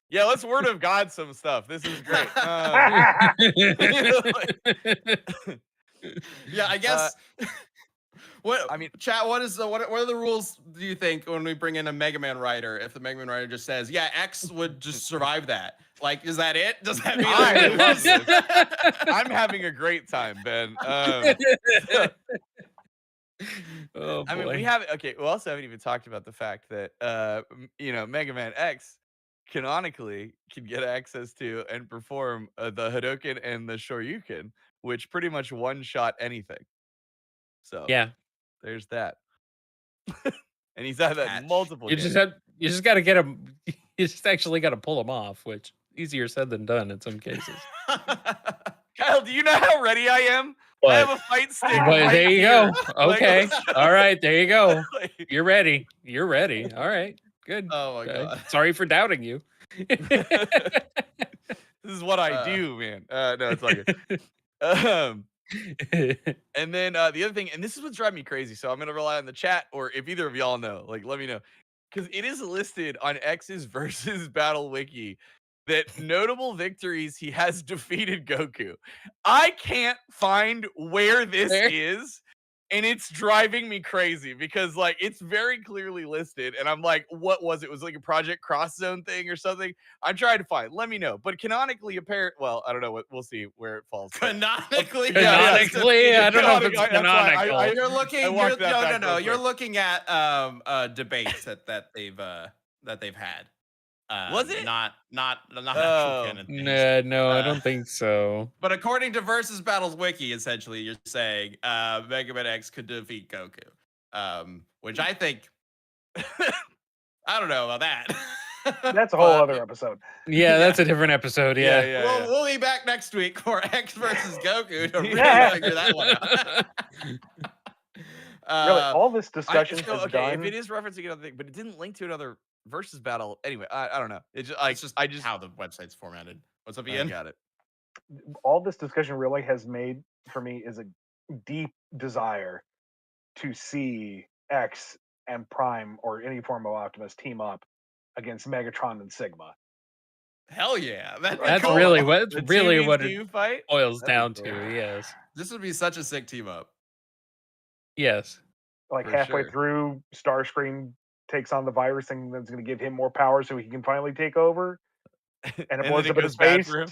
Yeah, let's word of God some stuff. This is great.
Yeah, I
uh,
guess. What
I mean,
chat? What is the what are the rules? Do you think when we bring in a Mega Man writer, if the Mega Man writer just says, "Yeah, X would just survive that"? Like, is that it? Does that mean
I
we
love
lose?
this. I'm having a great time, Ben.
Oh
I mean, we
boy.
haven't. Okay, we also haven't even talked about the fact that Mega Man X canonically can get access to and perform the Hadoken and the Shoryuken, which pretty much one shot anything. So
Yeah.
there's that. And he's had that in
Catch.
multiple
You
games.
just got to get him. You just actually got to pull him off, which easier said than done in some cases.
Kyle, do you know how ready I am? I
But,
have a fight stick.
but
right
there you
here.
go.
Like,
Okay.
let's
All right. There you go.
like,
You're ready. You're ready. All right. Good.
Oh my god.
Sorry for doubting you.
this is what I
Uh.
do, man. No, it's all good. And then the other thing, and this is what's driving me crazy, so I'm gonna rely on the chat, or if either of y'all know, like, let me know, because it is listed on X's versus Battle Wiki that notable victories he has defeated Goku. I can't find where this
Where?
is, and it's driving me crazy because like it's very clearly listed, and I'm like, what was it? Was it like a Project Cross Zone thing or something? I'm trying to find. Let me know. But canonically, well, I don't know what. We'll see where it falls. But
Canonically,
Canonically, I don't know if it's
That's why
canonical.
You're looking.
I walked that back
No.
real
You're
quick.
looking at debates that they've had.
Was it?
not
Oh.
actual canon things.
No, I don't think so.
But according to Versus Battles Wiki, essentially, you're saying Mega Man X could defeat Goku, which I think I don't know about that.
That's a whole other episode.
Yeah, that's a different episode. Yeah.
We'll be back next week for X versus Goku to really
Yeah.
figure that one out.
Really, all this discussion
so,
is
okay,
done.
if it is referencing another thing, but it didn't link to another versus battle. Anyway, I don't know. It's just
It's just how the website's formatted. What's up,
I
Ian?
got it.
All this discussion really has made for me is a deep desire to see X and Prime or any form of Optimus team up against Megatron and Sigma.
Hell yeah.
That's
cool.
really what
The
really what
2v2
it
fight.
boils
That'd be
down
cool.
to. Yes.
This would be such a sick team up.
Yes.
Like
For
halfway
sure.
through, Starscream takes on the virus thing that's going to give him more power so he can finally take over. And it blows
then
up in his
bad
face.
for him.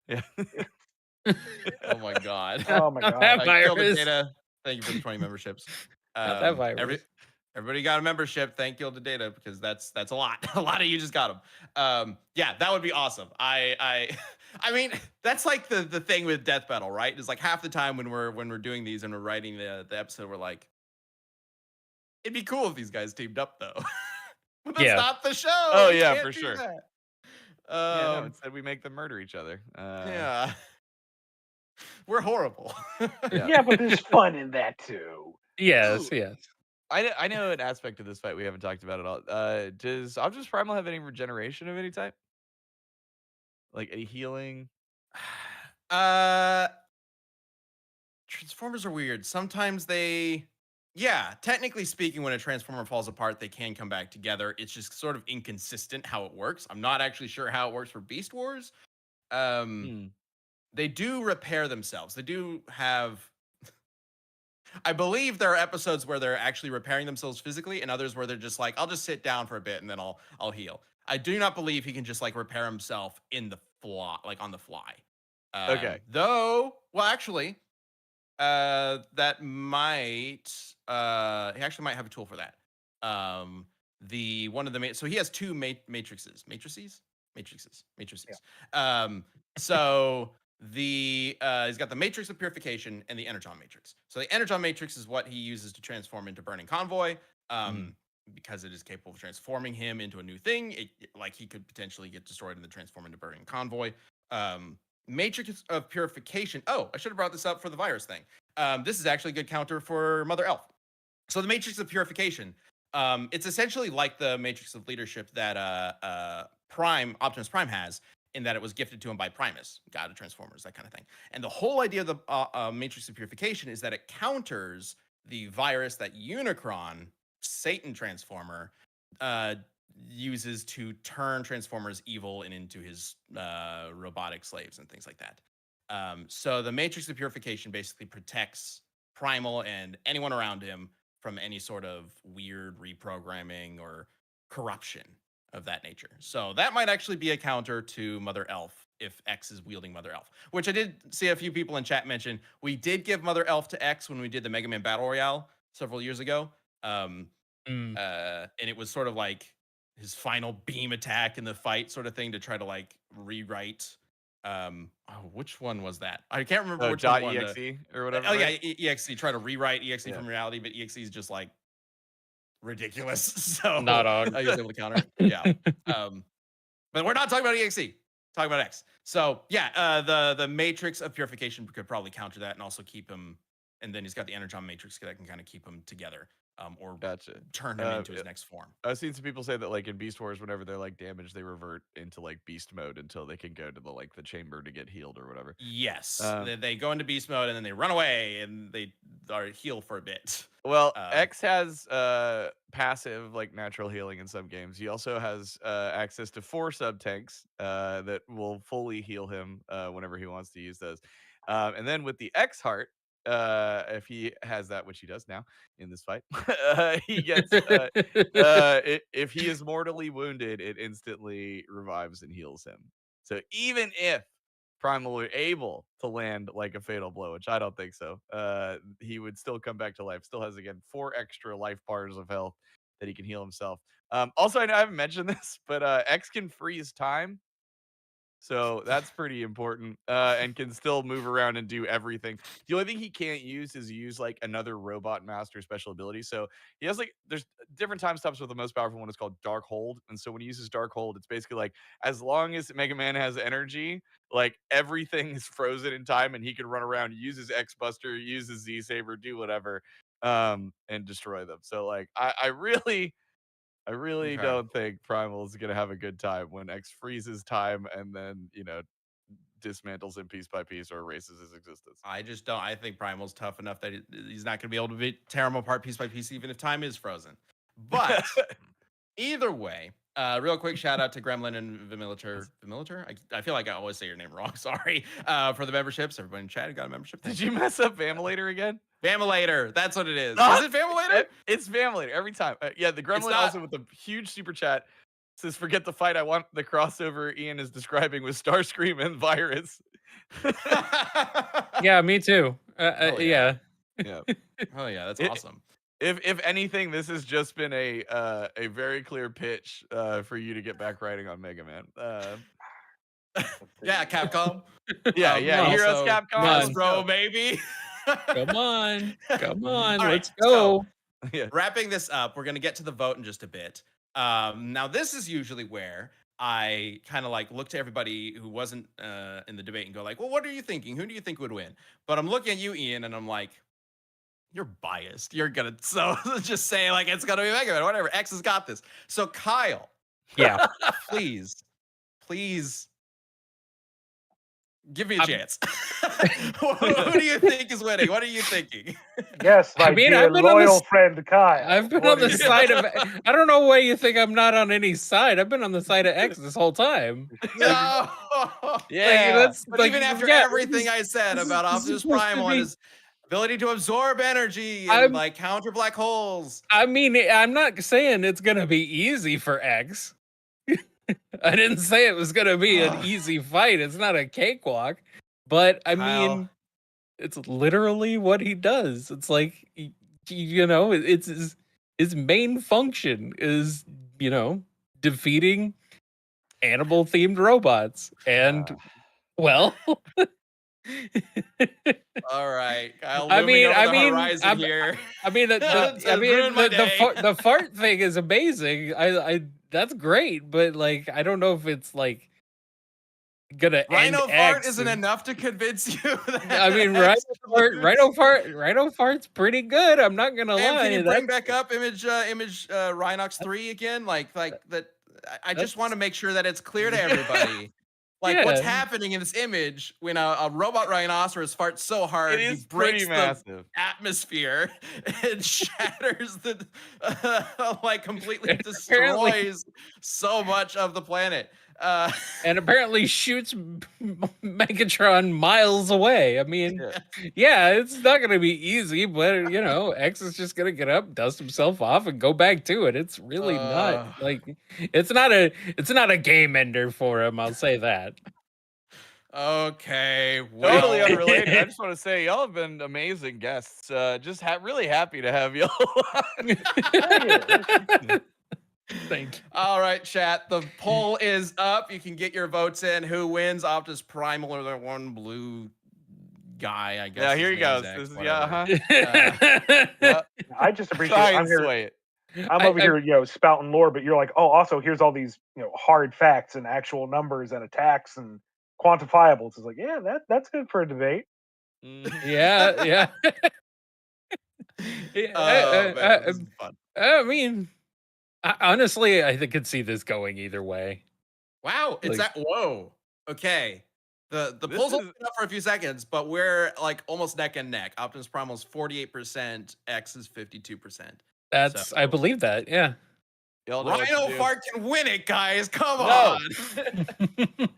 Yeah.
Oh my god.
Oh my
Not
god.
that
Kill the
virus.
Data. Thank you for the 20 memberships.
Not that virus.
Everybody got a membership. Thank you to Data because that's a lot. A lot of you just got them. Yeah, that would be awesome. I mean, that's like the thing with Death Battle, right? It's like half the time when we're doing these and we're writing the episode, we're like, it'd be cool if these guys teamed up though. But that's
Yeah.
not the show.
Oh,
We
yeah,
can't
for
do
sure.
that.
Yeah, no, instead we make them murder each other.
Yeah. We're horrible.
Yeah, but there's fun in that too.
Yes.
Ooh.
Yes.
I know an aspect of this fight we haven't talked about at all. Does Optimus Primal have any regeneration of any type? Like any healing?
Transformers are weird. Sometimes technically speaking, when a transformer falls apart, they can come back together. It's just sort of inconsistent how it works. I'm not actually sure how it works for Beast Wars. They do repair themselves. They do have. I believe there are episodes where they're actually repairing themselves physically, and others where they're just like, I'll just sit down for a bit and then I'll heal. I do not believe he can just like repair himself in the fly, like on the fly.
Okay.
Though, well, actually, that might he actually might have a tool for that. The one of the so he has two matrices. So the he's got the matrix of purification and the energon matrix. So the energon matrix is what he uses to transform into Burning Convoy. Because it is capable of transforming him into a new thing. Like he could potentially get destroyed and then transform into Burning Convoy. Matrix of purification. Oh, I should have brought this up for the virus thing. This is actually a good counter for Mother Elf. So the matrix of purification, it's essentially like the matrix of leadership that Optimus Prime has, in that it was gifted to him by Primus, god of Transformers, that kind of thing. And the whole idea of the matrix of purification is that it counters the virus that Unicron, Satan Transformer, uses to turn Transformers evil and into his robotic slaves and things like that. So the Matrix of Purification basically protects Primal and anyone around him from any sort of weird reprogramming or corruption of that nature. So that might actually be a counter to Mother Elf if X is wielding Mother Elf, which I did see a few people in chat mention. We did give Mother Elf to X when we did the Mega Man Battle Royale several years ago. And it was sort of like his final beam attack in the fight sort of thing to try to like rewrite. Which one was that? I can't remember which one.
.exe or whatever.
Oh yeah, EXE. Try to rewrite EXE
Yeah.
from reality, but EXE is just like ridiculous. So
Not on.
I was able to counter it. Yeah. But we're not talking about EXE. Talking about X. So yeah, the Matrix of Purification could probably counter that and also keep him. And then he's got the Energon Matrix that can kind of keep him together, or
Gotcha.
turn him into his next form.
I've seen some people say that like in Beast Wars, whenever they're like damaged, they revert into like beast mode until they can go to the chamber to get healed or whatever.
Yes, they go into beast mode and then they run away and they are healed for a bit.
Well, X has passive like natural healing in some games. He also has access to 4 sub tanks that will fully heal him whenever he wants to use those. And then with the X heart, if he has that, which he does now in this fight, he gets if he is mortally wounded, it instantly revives and heals him. So even if Primal were able to land like a fatal blow, which I don't think so, he would still come back to life. Still has again 4 extra life bars of health that he can heal himself. Also, I know I haven't mentioned this, but X can freeze time. So that's pretty important, and can still move around and do everything. The only thing he can't use is use like another robot master special ability. So he has like there's different time stops, with the most powerful one is called Dark Hold. And so when he uses Dark Hold, it's basically like as long as Mega Man has energy, like everything is frozen in time, and he can run around, use his X Buster, use his Z Saber, do whatever, and destroy them. So like I really
Okay.
don't think Primal is gonna have a good time when X freezes time and then, dismantles him piece by piece or erases his existence.
I just don't. I think Primal's tough enough that he's not going to be able to tear him apart piece by piece, even if time is frozen. But either way, real quick shout out to Gremlin and Vimiliter. Vimiliter? I feel like I always say your name wrong. Sorry for the memberships. Everybody in chat got a membership.
Did you mess up Vamilator again?
Vamilator. That's what it is.
Ah!
Is it Vamilator?
It's Vamilator every time. Yeah, the Gremlin also with a huge super chat says, "Forget the fight. I want the crossover Ian is describing with Starscream and Virus."
Yeah, me too.
Oh,
yeah.
Yeah.
Oh yeah, that's
It-
awesome.
If anything, this has just been a very clear pitch for you to get back writing on Mega Man.
Yeah, Capcom.
Yeah, Heroes
also,
Capcom,
let's
bro, baby.
Come on. Come on.
All right,
Let's go.
Yeah.
Wrapping this up, we're gonna get to the vote in just a bit. Now this is usually where I kind of like look to everybody who wasn't in the debate and go like, well, what are you thinking? Who do you think would win? But I'm looking at you, Ian, and I'm like, you're biased. You're gonna just say like it's gonna be Mega Man, whatever. X has got this. So Kyle,
Yeah.
please give me a chance. Who do you think is winning? What are you thinking?
Yes, my dear
I've been on
loyal
this-
friend Kyle.
I've been
What
on
do
the
you-
side of. I don't know why you think I'm not on any side. I've been on the side of X this whole time.
No.
Yeah.
That's
But even after everything I said
this is-
about
this is
Optimus
supposed to
Primal
be-
and his ability to absorb energy and
I'm-
like counter black holes.
I mean, I'm not saying it's gonna be easy for X. I didn't say it was gonna be an easy fight. It's not a cakewalk. But I
Kyle.
mean, it's literally what he does. It's like it's his main function is defeating animal themed robots. And well,
All right, Kyle.
I
looming
mean-
over
I
the
mean,
horizon
I'm-
here.
I mean,
It's ruined my day.
the fart thing is amazing. I that's great, but like I don't know if it's like gonna
Rhino
end
fart
X
isn't
and-
enough to convince you. That
I mean,
X
Rhino fart's pretty good. I'm not gonna
Man,
lie.
can you bring
That's-
back up image Rhinox 3 again? Like that. I just want to make sure that it's clear to everybody Like, what's
Yeah.
happening in this image when a robot rhinoceros farts so hard
It
he
is pretty
breaks the
massive.
atmosphere and shatters the like completely
Apparently,
destroys so much of the planet. Uh,
and apparently shoots Megatron miles away. I mean,
Yeah.
yeah, it's not gonna be easy, but X is just gonna get up, dust himself off, and go back to it. It's really not
uh,
like it's not a game ender for him. I'll say that.
okay,
Totally
well,
unrelated. I just want to say y'all have been amazing guests. Just really happy to have y'all.
Thank you.
all right, chat. The poll is up. You can get your votes in. Who wins, Optimus Primal or the one blue guy? I guess.
Yeah,
his
here he
name's
goes.
X,
This is
whatever.
yeah.
I just appreciate.
Try
I'm
and
here.
sway it.
I'm over here, spouting lore, but you're like, oh, also here's all these, hard facts and actual numbers and attacks and quantifiables. It's like, yeah, that's good for a debate.
Mhm.
Yeah, yeah.
Oh man, this is fun.
I mean, honestly, I could see this going either way.
Wow, it's
Like,
that whoa. Okay. The
This
polls
is
opened up for a few seconds, but we're like almost neck and neck. Optimus Primal's 48%, X is 52%.
I
So
believe that. Yeah.
y'all know what to
Rhino
do.
Fart can win it, guys. Come
No.
on.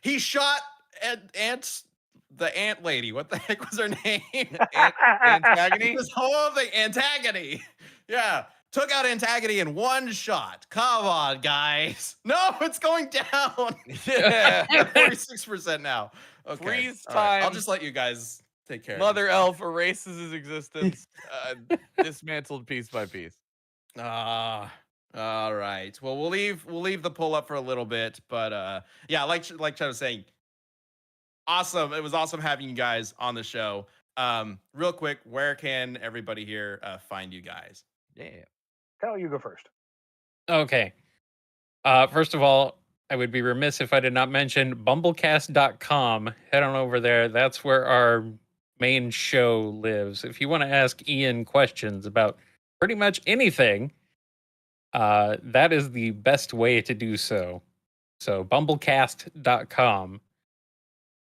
He shot the ant lady. What the heck was her name?
Antagony?
This whole thing, Antagony. Yeah. Took out Antagony in one shot. Come on, guys. No, it's going down.
Yeah.
46% now. Okay.
Freeze
All right. I'll
time.
just let you guys take care
Mother
of
Elf erases his existence, dismantled piece by piece.
this. All right. Well, we'll leave the poll up for a little bit, but yeah, like Chad was saying, awesome. It was awesome having you guys on the show. Real quick, where can everybody here find you guys?
Yeah.
Kyle, you go first.
Okay. First of all, I would be remiss if I did not mention bumblecast.com. Head on over there. That's where our main show lives. If you want to ask Ian questions about pretty much anything, that is the best way to do so. So bumblecast.com.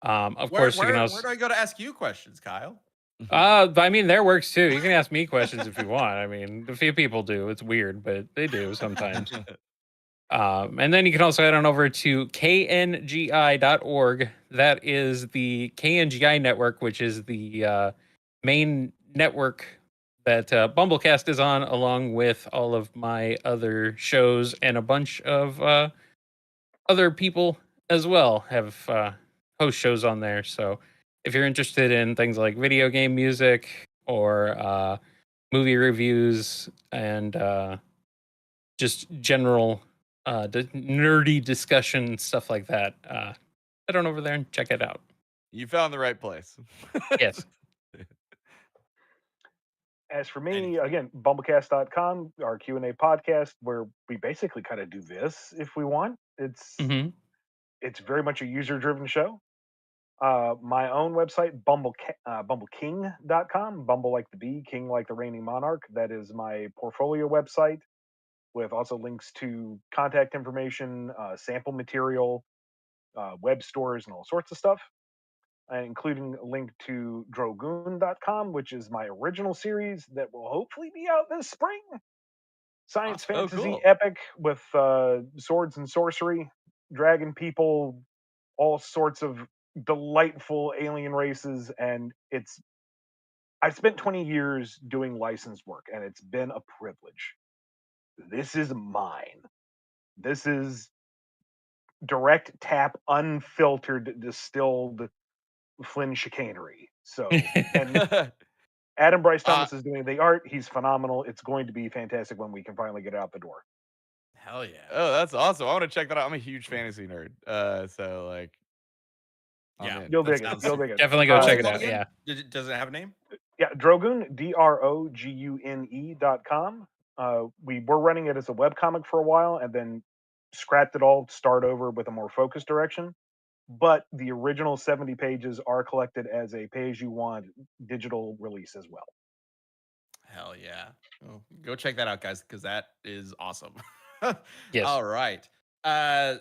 Of course, you can
Where
also.
do I go to ask you questions, Kyle?
I mean, there works too. You can ask me questions if you want. I mean, a few people do. It's weird, but they do sometimes. And then you can also head on over to kngi.org. That is the KNGI network, which is the main network that Bumblecast is on, along with all of my other shows and a bunch of other people as well have host shows on there. So if you're interested in things like video game music or movie reviews and just general nerdy discussion, stuff like that, head on over there and check it out.
You found the right place.
Yes.
As for me, again, bumblecast.com, our Q&A podcast, where we basically kind of do this if we want. It's
Hmm.
it's very much a user-driven show. My own website, bumbleking.com, Bumble like the bee, king like the reigning monarch. That is my portfolio website with also links to contact information, sample material, web stores, and all sorts of stuff, including a link to drogoon.com, which is my original series that will hopefully be out this spring. Science
Oh,
fantasy
cool.
epic with swords and sorcery, dragon people, all sorts of delightful alien races, and I've spent 20 years doing licensed work, and it's been a privilege. This is mine. This is direct tap, unfiltered, distilled Flynn chicanery. So, and Adam Bryce Thomas is doing the art. He's phenomenal. It's going to be fantastic when we can finally get it out the door.
Hell yeah.
Oh, that's awesome. I want to check that out. I'm a huge fantasy nerd. So like
Yeah.
I'm in.
You'll
That
dig it.
sounds
You'll dig it.
Definitely go check it
Called
out.
again?
Yeah.
Does it have a name?
Yeah, Drogoon, DROGUNE.com. We were running it as a webcomic for a while and then scrapped it all, start over with a more focused direction. But the original 70 pages are collected as a pay as you want digital release as well.
Hell yeah. Oh, go check that out, guys, because that is awesome.
Yes.
All right.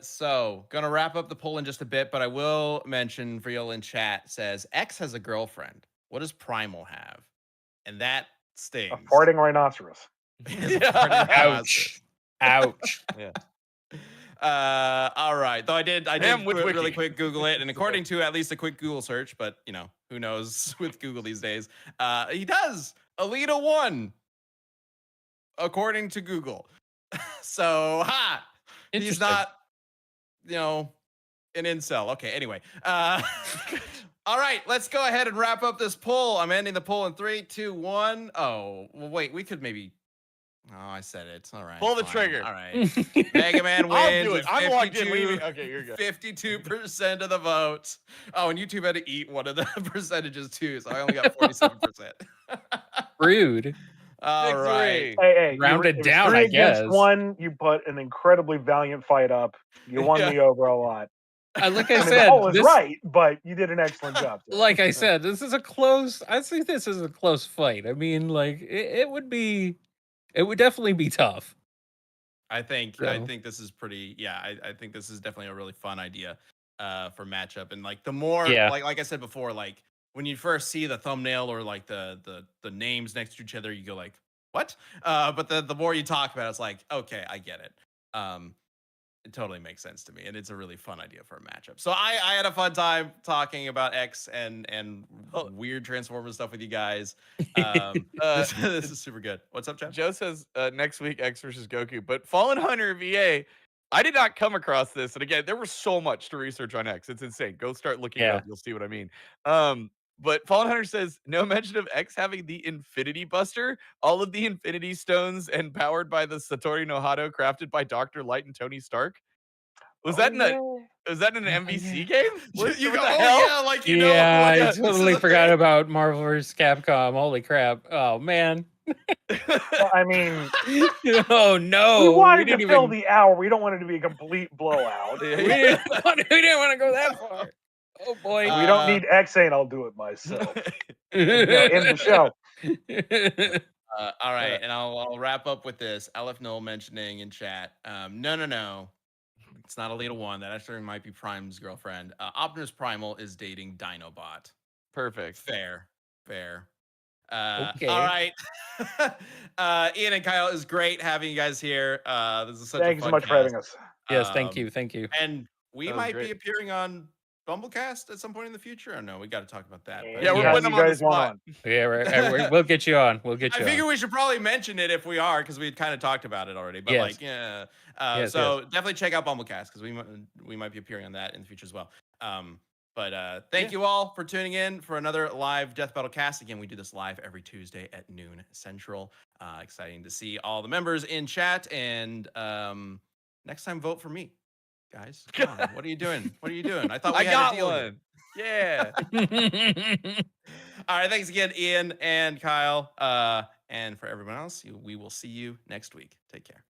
So gonna wrap up the poll in just a bit, but I will mention for y'all in chat says X has a girlfriend. What does Primal have? And that
A
stings.
farting rhinoceros.
It's a farting
Ouch. Ouch.
Yeah.
All right. Though I did
Him with
really
Wiki.
quick Google it, and according to at least a quick Google search, but you know, who knows with Google these days, he does Alita 1, according to Google. So he's
Interesting.
not, you know, an incel. Okay, anyway. All right, let's go ahead and wrap up this poll. I'm ending the poll in 3, 2, 1. Oh, well, wait, we could maybe. Oh, I said it. All right.
Pull the
fine.
trigger.
All right. Mega Man
I'll
wins.
do it.
with
I'm locked in. Leave
52
me. Okay, you're good.
52% of the votes. Oh, and YouTube had to eat one of the percentages too, so I only got 47%.
Rude.
All right.
Victory.
Hey,
Rounded
it was
down,
3
I
against
guess.
1. You put an incredibly valiant fight up. You won
Yeah.
me over a lot.
Like I
I mean, the
said,
poll is
this,
right, but you did an excellent job. Sir.
like I said, this is a close. I think this is a close fight. I mean, like it would be, it would definitely be tough.
I think
So.
this is pretty. Yeah, I think this is definitely a really fun idea for matchup. And like the more,
Yeah.
like I said before, like when you first see the thumbnail or like the names next to each other, you go like, what? But the more you talk about it, it's like, okay, I get it. It totally makes sense to me, and it's a really fun idea for a matchup. So I had a fun time talking about X and weird Transformers stuff with you guys. This is super good. What's up, Jeff?
Joe says next week X versus Goku, but Fallen Hunter VA. I did not come across this, and again, there was so much to research on X. It's insane. Go start looking it
Yeah.
up. You'll see what I mean. But Fallen Hunter says no mention of X having the Infinity Buster, all of the Infinity Stones, and powered by the Satori no Hado, crafted by Dr. Light and Tony Stark. Was that in was that in an MVC game? What,
You
what
go,
the
oh
hell?
yeah, like you
Yeah,
know,
I
this is
totally
a
forgot
thing.
about Marvel vs. Capcom. Holy crap! Oh man.
Well, I mean,
Oh no.
we wanted to
didn't
fill
even.
the hour. We don't want it to be a complete blowout.
Yeah,
We
yeah.
didn't want to go that far. Oh boy.
We don't need Xane. I'll do it myself. In the show.
All right, and I'll wrap up with this. LF Noel mentioning in chat. No. It's not Alita 1. That actually might be Prime's girlfriend. Optimus Primal is dating Dinobot.
Perfect.
Fair.
Okay.
All right. Ian and Kyle, it was great having you guys here. This is such
Thanks
a
so
fun
much for having
cast.
us.
Yes, thank you. Thank you.
And we
That was
might
great.
be appearing on Bumblecast at some point in the future. Or no, we got to talk about that. but-
Yeah, we're
Yeah.
putting them
you
on the
guys want
spot.
on.
Yeah, we'll get you on. We'll get
I
you
figure
on.
we should probably mention it if we are, because we kind of talked about it already. But
Yes.
like, yeah.
Yes,
So definitely check out Bumblecast because we might be appearing on that in the future as well. But thank you all for tuning in for another live Death Battle cast. Again, we do this live every Tuesday at noon Central. Exciting to see all the members in chat. And next time, vote for me, guys. Come on. What are you doing? I thought we
I
had
got
a deal here.
one. Yeah.
All right. Thanks again, Ian and Kyle. And for everyone else, we will see you next week. Take care.